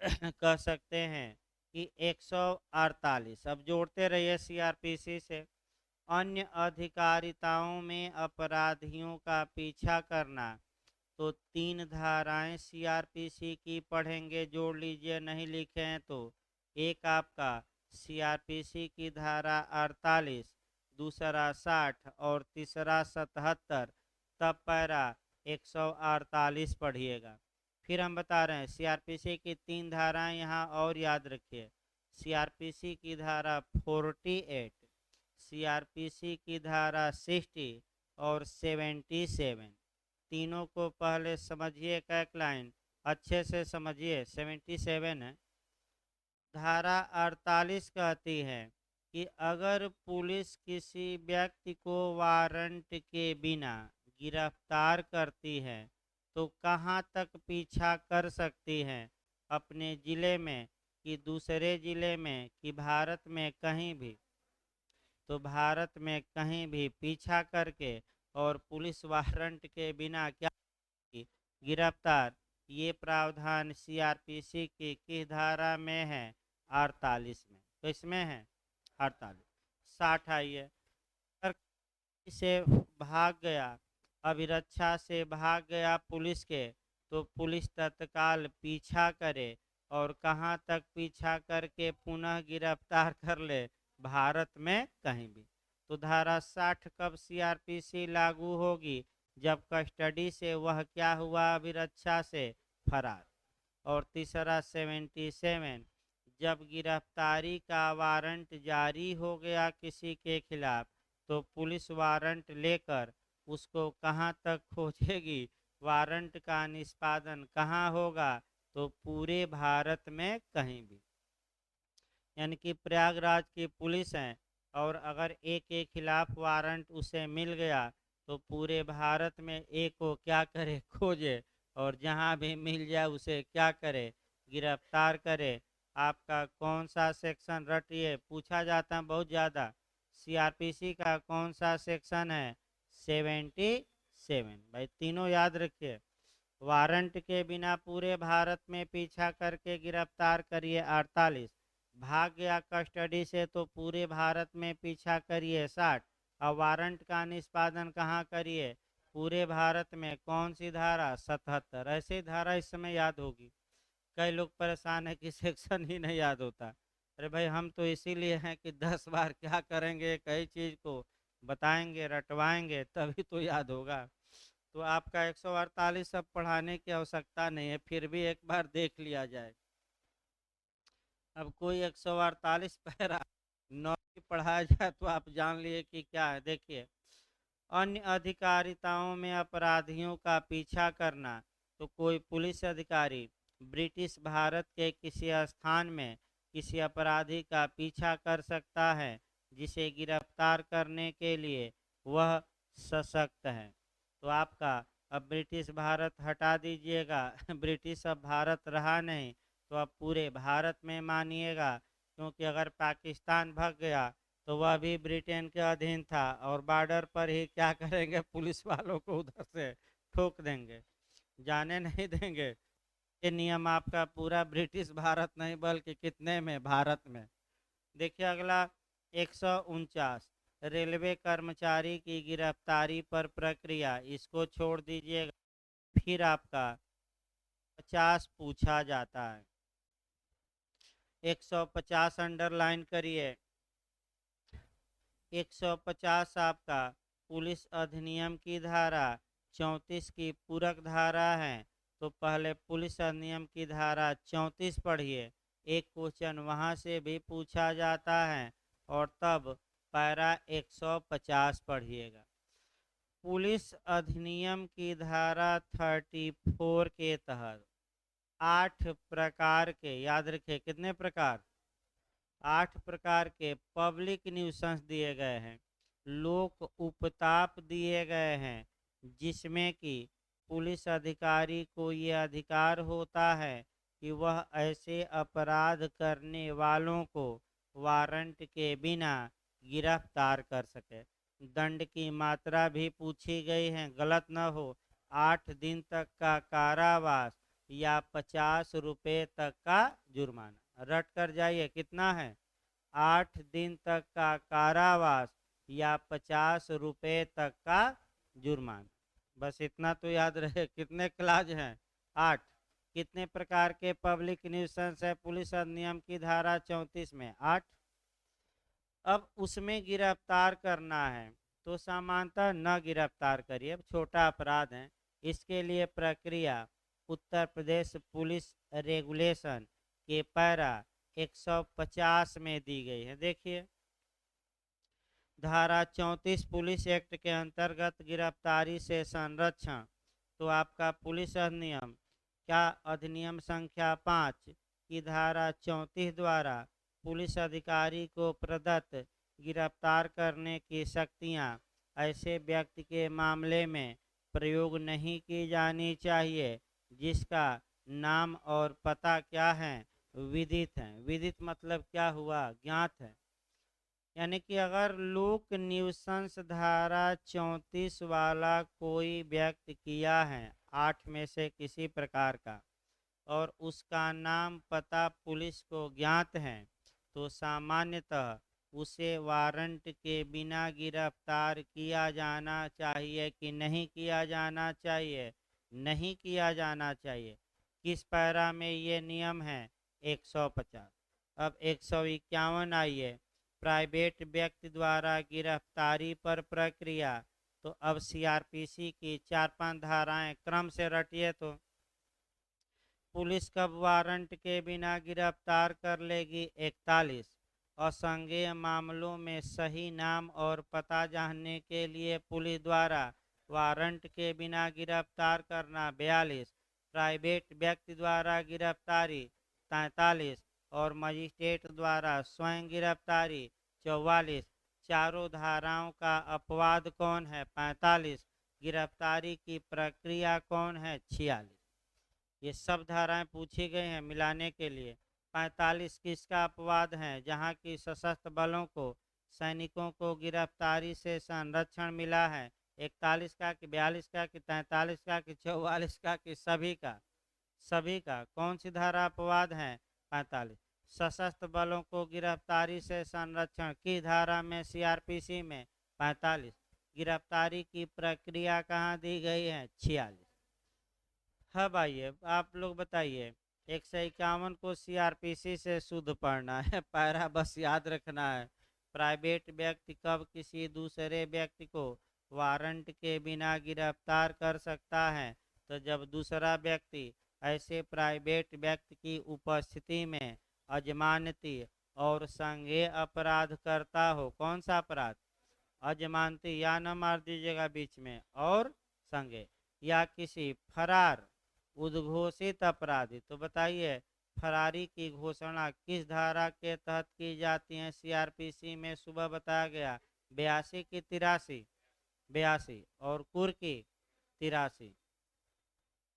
कह सकते हैं कि 148। अब जोड़ते रहिए सीआरपीसी से। अन्य अधिकारिताओं में अपराधियों का पीछा करना, तो 3 धाराएं सीआरपीसी की पढ़ेंगे, जोड़ लीजिए नहीं लिखे हैं तो। एक आपका सीआरपीसी की धारा 48, दूसरा 60 और तीसरा 77। तब पैरा 148 पढ़िएगा। फिर हम बता रहे हैं सीआरपीसी की 3 धाराएं यहाँ और याद रखिए। सीआरपीसी की धारा 48, सीआरपीसी की धारा 60 और 77। तीनों को पहले समझिए, एक लाइन अच्छे से समझिए। 77 है। धारा 48 कहती है कि अगर पुलिस किसी व्यक्ति को वारंट के बिना गिरफ्तार करती है तो कहाँ तक पीछा कर सकती है? अपने ज़िले में कि दूसरे ज़िले में कि भारत में कहीं भी? तो भारत में कहीं भी पीछा करके और पुलिस वारंट के बिना क्या की? गिरफ्तार। ये प्रावधान सीआरपीसी की किस धारा में है? 48 में। तो इसमें है 48। 60 आइए। अगर से भाग गया, अभिरक्षा से भाग गया पुलिस के, तो पुलिस तत्काल पीछा करे और कहाँ तक पीछा करके पुनः गिरफ्तार कर ले? भारत में कहीं भी। तो धारा 60 कब सीआरपीसी लागू होगी? जब कस्टडी से वह क्या हुआ? अभिरक्षा से फरार। और तीसरा 77, जब गिरफ्तारी का वारंट जारी हो गया किसी के खिलाफ, तो पुलिस वारंट लेकर उसको कहाँ तक खोजेगी? वारंट का निष्पादन कहाँ होगा? तो पूरे भारत में कहीं भी। यानी कि प्रयागराज की पुलिस है और अगर एक के खिलाफ वारंट उसे मिल गया तो पूरे भारत में एक को क्या करे? खोजे, और जहां भी मिल जाए उसे क्या करे? गिरफ्तार करे। आपका कौन सा सेक्शन रटिए? पूछा जाता है बहुत ज़्यादा। सीआरपीसी का कौन सा सेक्शन है? 77। भाई तीनों याद रखिए। वारंट के बिना पूरे भारत में पीछा करके गिरफ्तार करिए 48। भाग गया कस्टडी से तो पूरे भारत में पीछा करिए 60। और वारंट का निष्पादन कहाँ करिए? पूरे भारत में। कौन सी धारा? 77। ऐसी धारा इस समय याद होगी। कई लोग परेशान है कि सेक्शन ही नहीं याद होता। अरे भाई, हम तो इसीलिए हैं कि 10 बार क्या करेंगे, कई चीज़ को बताएंगे, रटवाएंगे, तभी तो याद होगा। तो आपका 148 अब पढ़ाने की आवश्यकता नहीं है, फिर भी एक बार देख लिया जाए। अब कोई 148 पैरा नौ की पढ़ाया जाए तो आप जान लिए कि क्या है। देखिए, अन्य अधिकारिताओं में अपराधियों का पीछा करना, तो कोई पुलिस अधिकारी ब्रिटिश भारत के किसी स्थान में किसी अपराधी का पीछा कर सकता है जिसे गिरफ्तार करने के लिए वह सशक्त है। तो आपका अब ब्रिटिश भारत हटा दीजिएगा ब्रिटिश अब भारत रहा नहीं, तो अब पूरे भारत में मानिएगा, क्योंकि अगर पाकिस्तान भाग गया तो वह भी ब्रिटेन के अधीन था और बॉर्डर पर ही क्या करेंगे? पुलिस वालों को उधर से ठोक देंगे, जाने नहीं देंगे। ये नियम आपका पूरा ब्रिटिश भारत नहीं बल्कि कितने में? भारत में। देखिए अगला 149, रेलवे कर्मचारी की गिरफ्तारी पर प्रक्रिया, इसको छोड़ दीजिएगा। फिर आपका 50 पूछा जाता है। 150 अंडरलाइन करिए। 150 आपका पुलिस अधिनियम की धारा 34 की पूरक धारा है। तो पहले पुलिस अधिनियम की धारा 34 पढ़िए, एक क्वेश्चन वहाँ से भी पूछा जाता है। और तब पैरा 150 पढ़िएगा। पुलिस अधिनियम की धारा 34 के तहत 8 प्रकार के, याद रखिए कितने प्रकार, 8 प्रकार के पब्लिक न्यूसेंस दिए गए हैं, लोक उपताप दिए गए हैं, जिसमें कि पुलिस अधिकारी को ये अधिकार होता है कि वह ऐसे अपराध करने वालों को वारंट के बिना गिरफ्तार कर सके। दंड की मात्रा भी पूछी गई है, गलत न हो। 8 दिन तक का कारावास या 50 रुपये तक का जुर्माना। रट कर जाइए, कितना है? 8 दिन तक का कारावास या 50 रुपये तक का जुर्माना। बस इतना तो याद रहे। कितने क्लास हैं? 8। कितने प्रकार के पब्लिक न्यूसेंस है पुलिस अधिनियम की धारा 34 में? 8। अब उसमें गिरफ्तार करना है तो सामान्यतः न गिरफ्तार करिए, अब छोटा अपराध है। इसके लिए प्रक्रिया उत्तर प्रदेश पुलिस रेगुलेशन के पैरा 150 में दी गई है। देखिए, धारा 34 पुलिस एक्ट के अंतर्गत गिरफ्तारी से संरक्षण। तो आपका पुलिस अधिनियम क्या, अधिनियम संख्या 5 की धारा 34 द्वारा पुलिस अधिकारी को प्रदत्त गिरफ्तार करने की शक्तियां ऐसे व्यक्ति के मामले में प्रयोग नहीं की जानी चाहिए जिसका नाम और पता क्या है, विदित है। विदित मतलब क्या हुआ? ज्ञात है। यानी कि अगर लोक न्यूसेंस धारा 34 वाला कोई व्यक्ति किया है 8 में से किसी प्रकार का, और उसका नाम पता पुलिस को ज्ञात है, तो सामान्यतः उसे वारंट के बिना गिरफ्तार किया जाना चाहिए कि नहीं किया जाना चाहिए? नहीं किया जाना चाहिए। किस पैरा में ये नियम है? 150। अब 151 आइए, प्राइवेट व्यक्ति द्वारा गिरफ्तारी पर प्रक्रिया। तो अब सीआरपीसी की 4-5 धाराएं क्रम से रटिए। तो पुलिस कब वारंट के बिना गिरफ्तार कर लेगी? 41। असंज्ञेय मामलों में सही नाम और पता जानने के लिए पुलिस द्वारा वारंट के बिना गिरफ्तार करना। 42। प्राइवेट व्यक्ति द्वारा गिरफ्तारी। 43। और मजिस्ट्रेट द्वारा स्वयं गिरफ्तारी। 44। चारों धाराओं का अपवाद कौन है? 45। गिरफ्तारी की प्रक्रिया कौन है? 46। ये सब धाराएं पूछी गई हैं मिलाने के लिए। 45 किसका अपवाद है? जहां की सशस्त्र बलों को, सैनिकों को गिरफ्तारी से संरक्षण मिला है। 41 का कि 42 का कि 43 का कि 44 का कि सभी का? सभी का। कौन सी धारा अपवाद है? 45। सशस्त्र बलों को गिरफ्तारी से संरक्षण की धारा में, सीआरपीसी में 45। गिरफ्तारी की प्रक्रिया कहाँ दी गई है? 46। अब आइए आप लोग बताइए, 151 को सीआरपीसी से शुद्ध पढ़ना है, पैरा बस याद रखना है। प्राइवेट व्यक्ति कब किसी दूसरे व्यक्ति को वारंट के बिना गिरफ्तार कर सकता है? तो जब दूसरा व्यक्ति ऐसे प्राइवेट व्यक्ति की उपस्थिति में अजमानती और संज्ञेय अपराध करता हो। कौन सा अपराध? अजमानती, या न मार दीजिएगा बीच में, और संज्ञेय, या किसी फरार उद्घोषित अपराधी। तो बताइए, फरारी की घोषणा किस धारा के तहत की जाती है? सीआरपीसी में सुबह बताया गया 82 की 83, 82, और कुर की 83।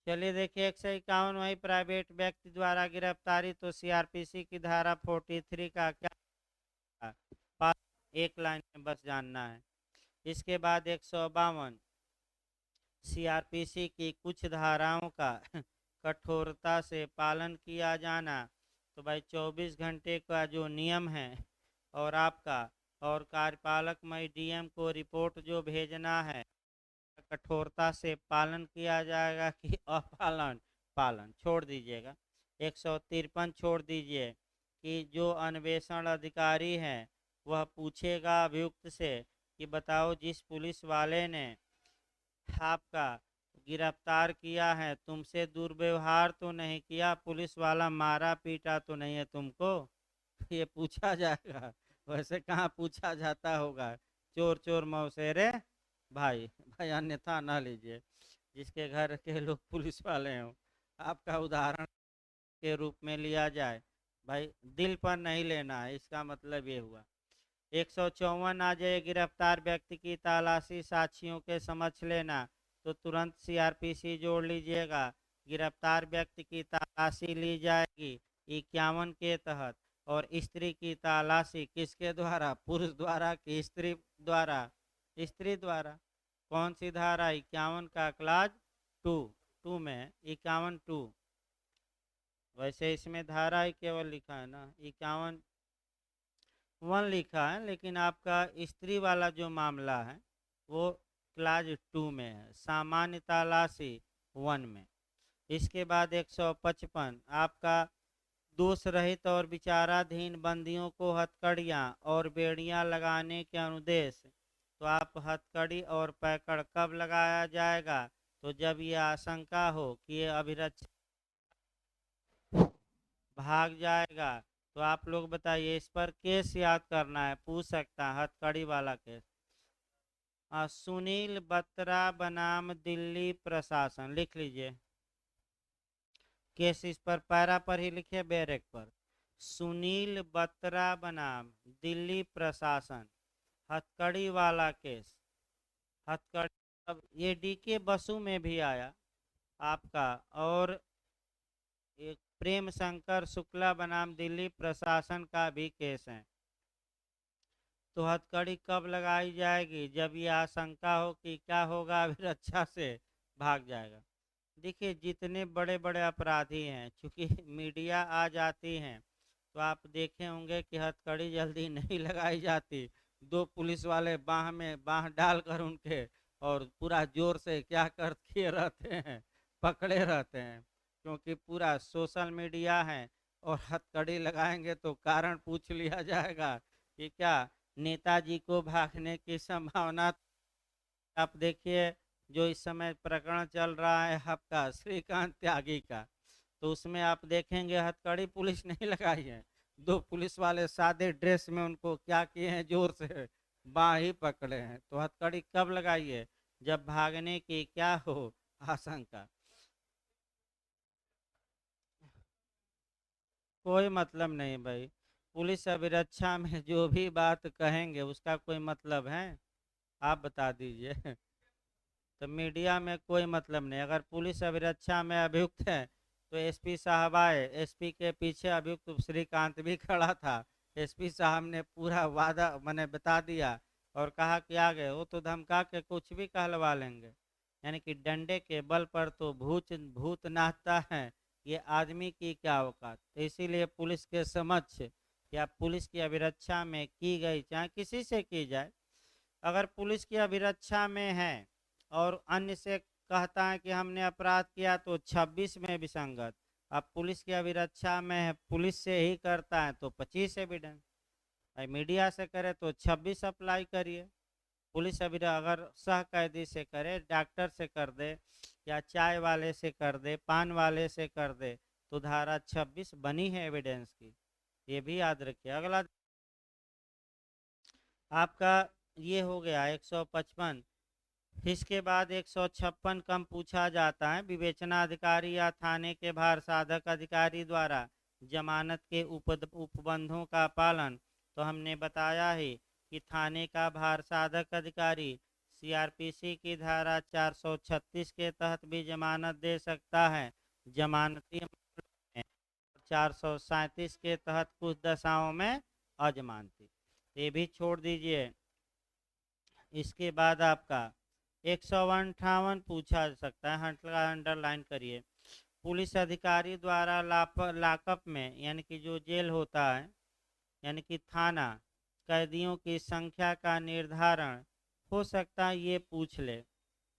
चलिए देखिए, 151 वही प्राइवेट व्यक्ति द्वारा गिरफ्तारी। तो सीआरपीसी की धारा 43 का क्या? एक लाइन में बस जानना है। इसके बाद 152 सीआरपीसी की कुछ धाराओं का कठोरता से पालन किया जाना। तो भाई 24 घंटे का जो नियम है, और आपका और कार्यपालक मई डीएम को रिपोर्ट जो भेजना है, कठोरता से पालन किया जाएगा कि अपालन? पालन छोड़ दीजिएगा। 153 छोड़ दीजिए कि जो अन्वेषण अधिकारी है वह पूछेगा अभियुक्त से कि बताओ जिस पुलिस वाले ने आपका गिरफ्तार किया है, तुमसे दुर्व्यवहार तो नहीं किया, पुलिस वाला मारा पीटा तो नहीं है तुमको? ये पूछा जाएगा? वैसे कहाँ पूछा जाता होगा। चोर चोर मौसेरे भाई भाई, अन्यथा ना लीजिए जिसके घर के लोग पुलिस वाले हों। आपका उदाहरण के रूप में लिया जाए, भाई दिल पर नहीं लेना है, इसका मतलब ये हुआ। 154 आ जाए, गिरफ्तार व्यक्ति की तलाशी साक्षियों के समक्ष लेना, तो तुरंत सीआरपीसी जोड़ लीजिएगा। गिरफ्तार व्यक्ति की तलाशी ली जाएगी 51 के तहत। और स्त्री की तलाशी किसके द्वारा? पुरुष द्वारा कि स्त्री द्वारा? स्त्री द्वारा। कौन सी धारा? 51 का क्लाज 2 टू में 51(2). वैसे इसमें धारा ही केवल लिखा है ना, 51(1) लिखा है, लेकिन आपका स्त्री वाला जो मामला है वो क्लाज 2 में है, सामान्य तलाशी 1 में। इसके बाद 155 आपका दोष रहित और विचाराधीन बंदियों को हथकड़ियाँ और बेड़ियाँ लगाने के अनुदेश। तो आप हथकड़ी और पैकड़ कब लगाया जाएगा? तो जब ये आशंका हो कि ये अभिरक्षा भाग जाएगा। तो आप लोग बताइए, इस पर केस याद करना है, पूछ सकता है हथकड़ी वाला केस। सुनील बत्रा बनाम दिल्ली प्रशासन, लिख लीजिए। केस इस पर पैरा पर ही लिखिए, बैरक पर। सुनील बत्रा बनाम दिल्ली प्रशासन, हथकड़ी वाला केस। हथकड़ी, अब ये डीके बसु में भी आया आपका, और एक प्रेम शंकर शुक्ला बनाम दिल्ली प्रशासन का भी केस है। तो हथकड़ी कब लगाई जाएगी? जब ये आशंका हो कि क्या होगा, अभिरक्षा से भाग जाएगा। देखिए, जितने बड़े बड़े अपराधी हैं, चूंकि मीडिया आ जाती हैं, तो आप देखे होंगे कि हथकड़ी जल्दी नहीं लगाई जाती। दो पुलिस वाले बाह में बाह डालकर उनके और पूरा जोर से क्या कर किए रहते हैं, पकड़े रहते हैं। क्योंकि पूरा सोशल मीडिया है, और हथकड़ी लगाएंगे तो कारण पूछ लिया जाएगा कि क्या नेताजी को भागने की संभावना। आप देखिए, जो इस समय प्रकरण चल रहा है आपका श्रीकांत त्यागी का, तो उसमें आप देखेंगे हथकड़ी पुलिस नहीं लगाई है, दो पुलिस वाले सादे ड्रेस में उनको क्या किए हैं, जोर से बाह ही पकड़े हैं। तो हथकड़ी कब लगाई है? जब भागने की क्या हो, आशंका। कोई मतलब नहीं भाई, पुलिस अभिरक्षा में जो भी बात कहेंगे उसका कोई मतलब है? आप बता दीजिए। तो मीडिया में कोई मतलब नहीं। अगर पुलिस अभिरक्षा में अभियुक्त है तो एसपी साहब आए, एसपी के पीछे अभियुक्त श्रीकांत भी खड़ा था। एसपी साहब ने पूरा वादा मैंने बता दिया और कहा कि आ गए, वो तो धमका के कुछ भी कहलवा लेंगे। यानी कि डंडे के बल पर तो भूत भूत नाचता है, ये आदमी की क्या औकात। तो इसीलिए पुलिस के समक्ष या पुलिस की अभिरक्षा में की गई, चाहे किसी से की जाए, अगर पुलिस की अभिरक्षा में है और अन्य से कहता है कि हमने अपराध किया, तो 26 में विसंगत। अब पुलिस की अभिरक्षा में है, पुलिस से ही करता है, तो 25 एविडेंस। मीडिया से करे तो 26 अप्लाई करिए। पुलिस अभी अगर सह कैदी से करे, डॉक्टर से कर दे, या चाय वाले से कर दे, पान वाले से कर दे, तो धारा 26 बनी है एविडेंस की, ये भी याद रखिए। अगला आपका ये हो गया 155। इसके बाद 156 कम पूछा जाता है, विवेचना अधिकारी या थाने के भार साधक अधिकारी द्वारा जमानत के उपबंधों का पालन। तो हमने बताया ही कि थाने का भार साधक अधिकारी सीआरपीसी की धारा 436 के तहत भी जमानत दे सकता है जमानती में, 437 के तहत कुछ दशाओं में अजमानती। ये भी छोड़ दीजिए। इसके बाद आपका 158 पूछा जा सकता है, अंडरलाइन करिए। पुलिस अधिकारी द्वारा लाकअप में, यानी कि जो जेल होता है, यानी कि थाना, कैदियों की संख्या का निर्धारण हो सकता है, ये पूछ ले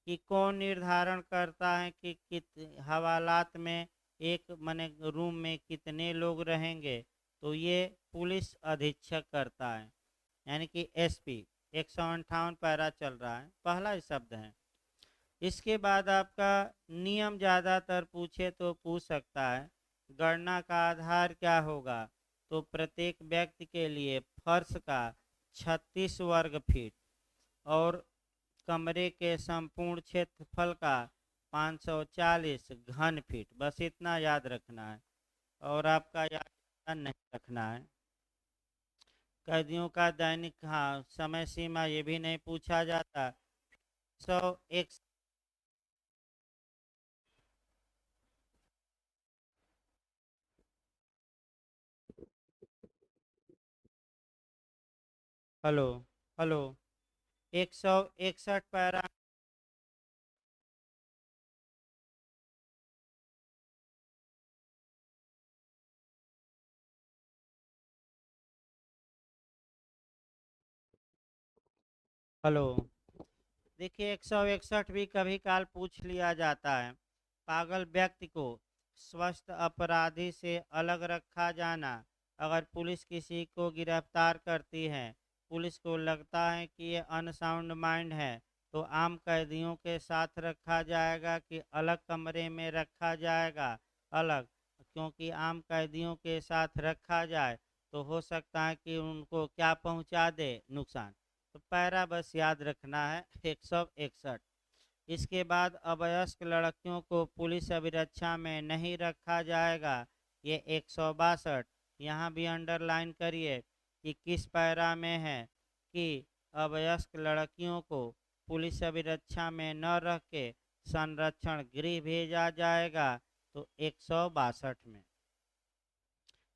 कि कौन निर्धारण करता है कि हवालात में एक मने रूम में कितने लोग रहेंगे। तो ये पुलिस अधीक्षक करता है, यानी कि एसपी। 158 पैरा चल रहा है, पहला ही शब्द है। इसके बाद आपका नियम ज़्यादातर पूछे तो पूछ सकता है, गणना का आधार क्या होगा? तो प्रत्येक व्यक्ति के लिए फर्श का 36 वर्ग फीट और कमरे के संपूर्ण क्षेत्रफल का 540 घन फीट, बस इतना याद रखना है और आपका याद नहीं रखना है। कैदियों का दैनिक, हाँ, समय सीमा ये भी नहीं पूछा जाता। 101 हेलो हेलो 161 पैरा। हेलो, देखिए 161 भी कभी काल पूछ लिया जाता है। पागल व्यक्ति को स्वस्थ अपराधी से अलग रखा जाना। अगर पुलिस किसी को गिरफ्तार करती है, पुलिस को लगता है कि ये अनसाउंड माइंड है, तो आम कैदियों के साथ रखा जाएगा कि अलग कमरे में रखा जाएगा? अलग, क्योंकि आम कैदियों के साथ रखा जाए तो हो सकता है कि उनको क्या पहुंचा दे, नुकसान। तो पैरा बस याद रखना है 161। इसके बाद अवयस्क लड़कियों को पुलिस अभिरक्षा में नहीं रखा जाएगा, ये 162। यहाँ भी अंडरलाइन करिए कि किस पैरा में है कि अवयस्क लड़कियों को पुलिस अभिरक्षा में न रख के संरक्षण गृह भेजा जाएगा, तो 162 में।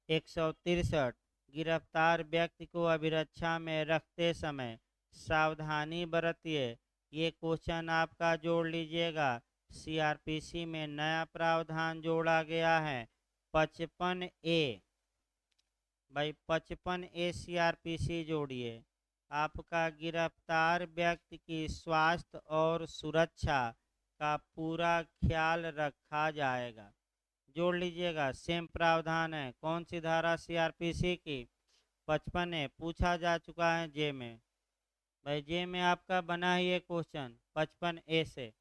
163, गिरफ्तार व्यक्ति को अभिरक्षा में रखते समय सावधानी बरतिए। ये क्वेश्चन आपका जोड़ लीजिएगा, सीआरपीसी में नया प्रावधान जोड़ा गया है 55A। भाई 55A सीआरपीसी जोड़िए। आपका गिरफ्तार व्यक्ति की स्वास्थ्य और सुरक्षा का पूरा ख्याल रखा जाएगा। जोड़ लीजिएगा, सेम प्रावधान है। कौन सी धारा सीआरपीसी की? 55A। पूछा जा चुका है जे में। भाई जे में आपका बना ही ये क्वेश्चन 55A से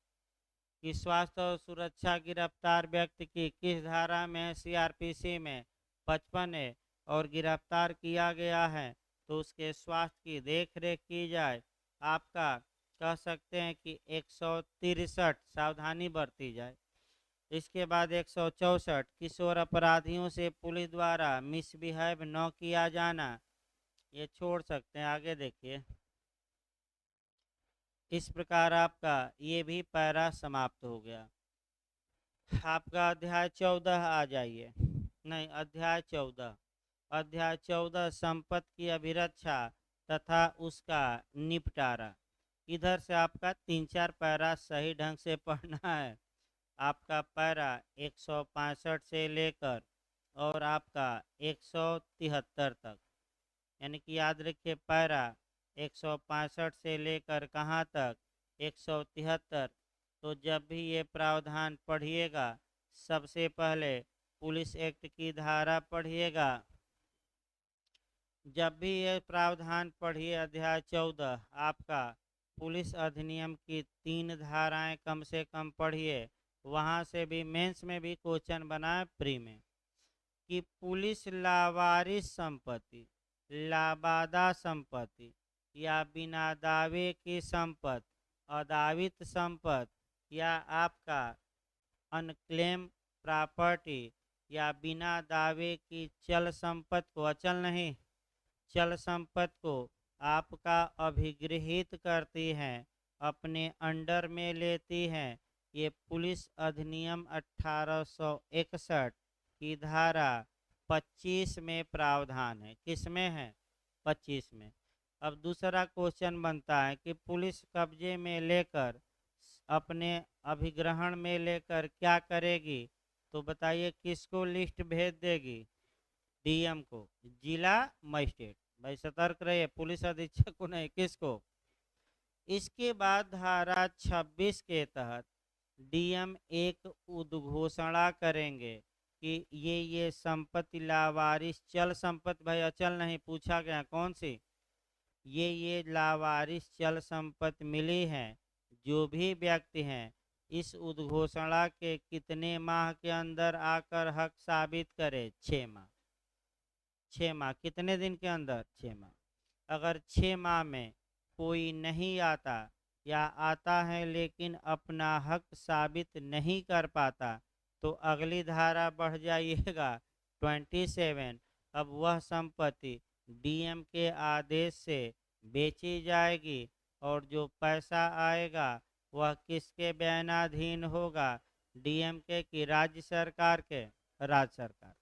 कि स्वास्थ्य और सुरक्षा गिरफ्तार व्यक्ति की किस धारा में है? सीआरपीसी में 55A। और गिरफ्तार किया गया है तो उसके स्वास्थ्य की देख रेख की जाए। आपका कह सकते हैं कि 163, सावधानी बरती जाए। इसके बाद 164, किशोर अपराधियों से पुलिस द्वारा मिसबिहेव न किया जाना। ये छोड़ सकते हैं, आगे देखिए। इस प्रकार आपका ये भी पैरा समाप्त हो गया। आपका अध्याय 14 आ जाइए। नहीं, अध्याय 14। अध्याय 14 संपत्ति की अभिरक्षा तथा उसका निपटारा। इधर से आपका 3-4 पैरा सही ढंग से पढ़ना है। आपका पैरा 165 से लेकर और आपका 173 तक, यानी कि याद रखिए पैरा 165 से लेकर कहाँ तक? 173। तो जब भी ये प्रावधान पढ़िएगा, सबसे पहले पुलिस एक्ट की धारा पढ़िएगा। जब भी ये प्रावधान पढ़िए अध्याय 14, आपका पुलिस अधिनियम की 3 धाराएं कम से कम पढ़िए। वहाँ से भी मेंस में भी क्वेश्चन बनाए प्री में कि पुलिस लावारिस संपत्ति, लाबादा संपत्ति या बिना दावे की संपत्ति, अदावित संपत्ति या आपका अनक्लेम प्रॉपर्टी या बिना दावे की चल संपत्ति को, अचल नहीं, चल संपत्ति को आपका अभिगृहित करती हैं, अपने अंडर में लेती हैं। ये पुलिस अधिनियम 1861 की धारा 25 में प्रावधान है। किस में है? 25 में। अब दूसरा क्वेश्चन बनता है कि पुलिस कब्जे में लेकर, अपने अभिग्रहण में लेकर क्या करेगी? तो बताइए किसको लिस्ट भेज देगी? डीएम को, जिला मजिस्ट्रेट। भाई सतर्क रहिए, पुलिस अधीक्षक को नहीं, किसको? इसके बाद धारा 26 के तहत डीएम एक उद्घोषणा करेंगे कि ये संपत्ति लावारिस चल संपत्ति, भाई अचल नहीं, पूछा गया कौन सी? ये लावारिस चल संपत्ति मिली है। जो भी व्यक्ति हैं इस उद्घोषणा के कितने माह के अंदर आकर हक साबित करे? 6 माह। 6 माह कितने दिन के अंदर? 6 माह। अगर 6 माह में कोई नहीं आता या आता है लेकिन अपना हक साबित नहीं कर पाता तो अगली धारा बढ़ जाइएगा 27। अब वह संपत्ति डीएम के आदेश से बेची जाएगी और जो पैसा आएगा वह किसके बयानाधीन होगा? डीएम के कि राज्य सरकार के? राज्य सरकार।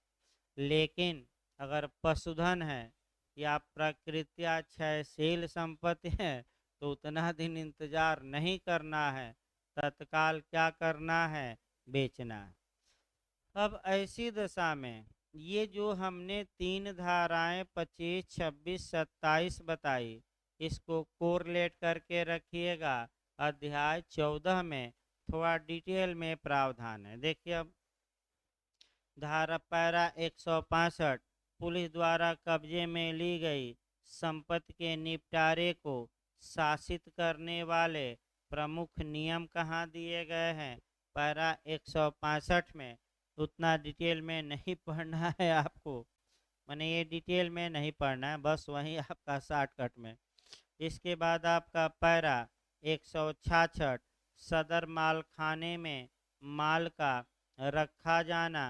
लेकिन अगर पशुधन है या प्रकृत्या क्षयशील संपत्ति है तो उतना दिन इंतजार नहीं करना है, तत्काल क्या करना है? बेचना है। अब ऐसी दशा में ये जो हमने 3 धाराएं 25, 26, 27 बताई, इसको कोरिलेट करके रखिएगा। अध्याय 14 में थोड़ा डिटेल में प्रावधान है। देखिए अब धारा पैरा 165, पुलिस द्वारा कब्जे में ली गई संपत्ति के निपटारे को शासित करने वाले प्रमुख नियम कहाँ दिए गए हैं? पैरा 165 में। उतना डिटेल में नहीं पढ़ना है आपको, मैंने ये डिटेल में नहीं पढ़ना है, बस वही आपका शॉर्टकट में। इसके बाद आपका पैरा 166, सदर माल खाने में माल का रखा जाना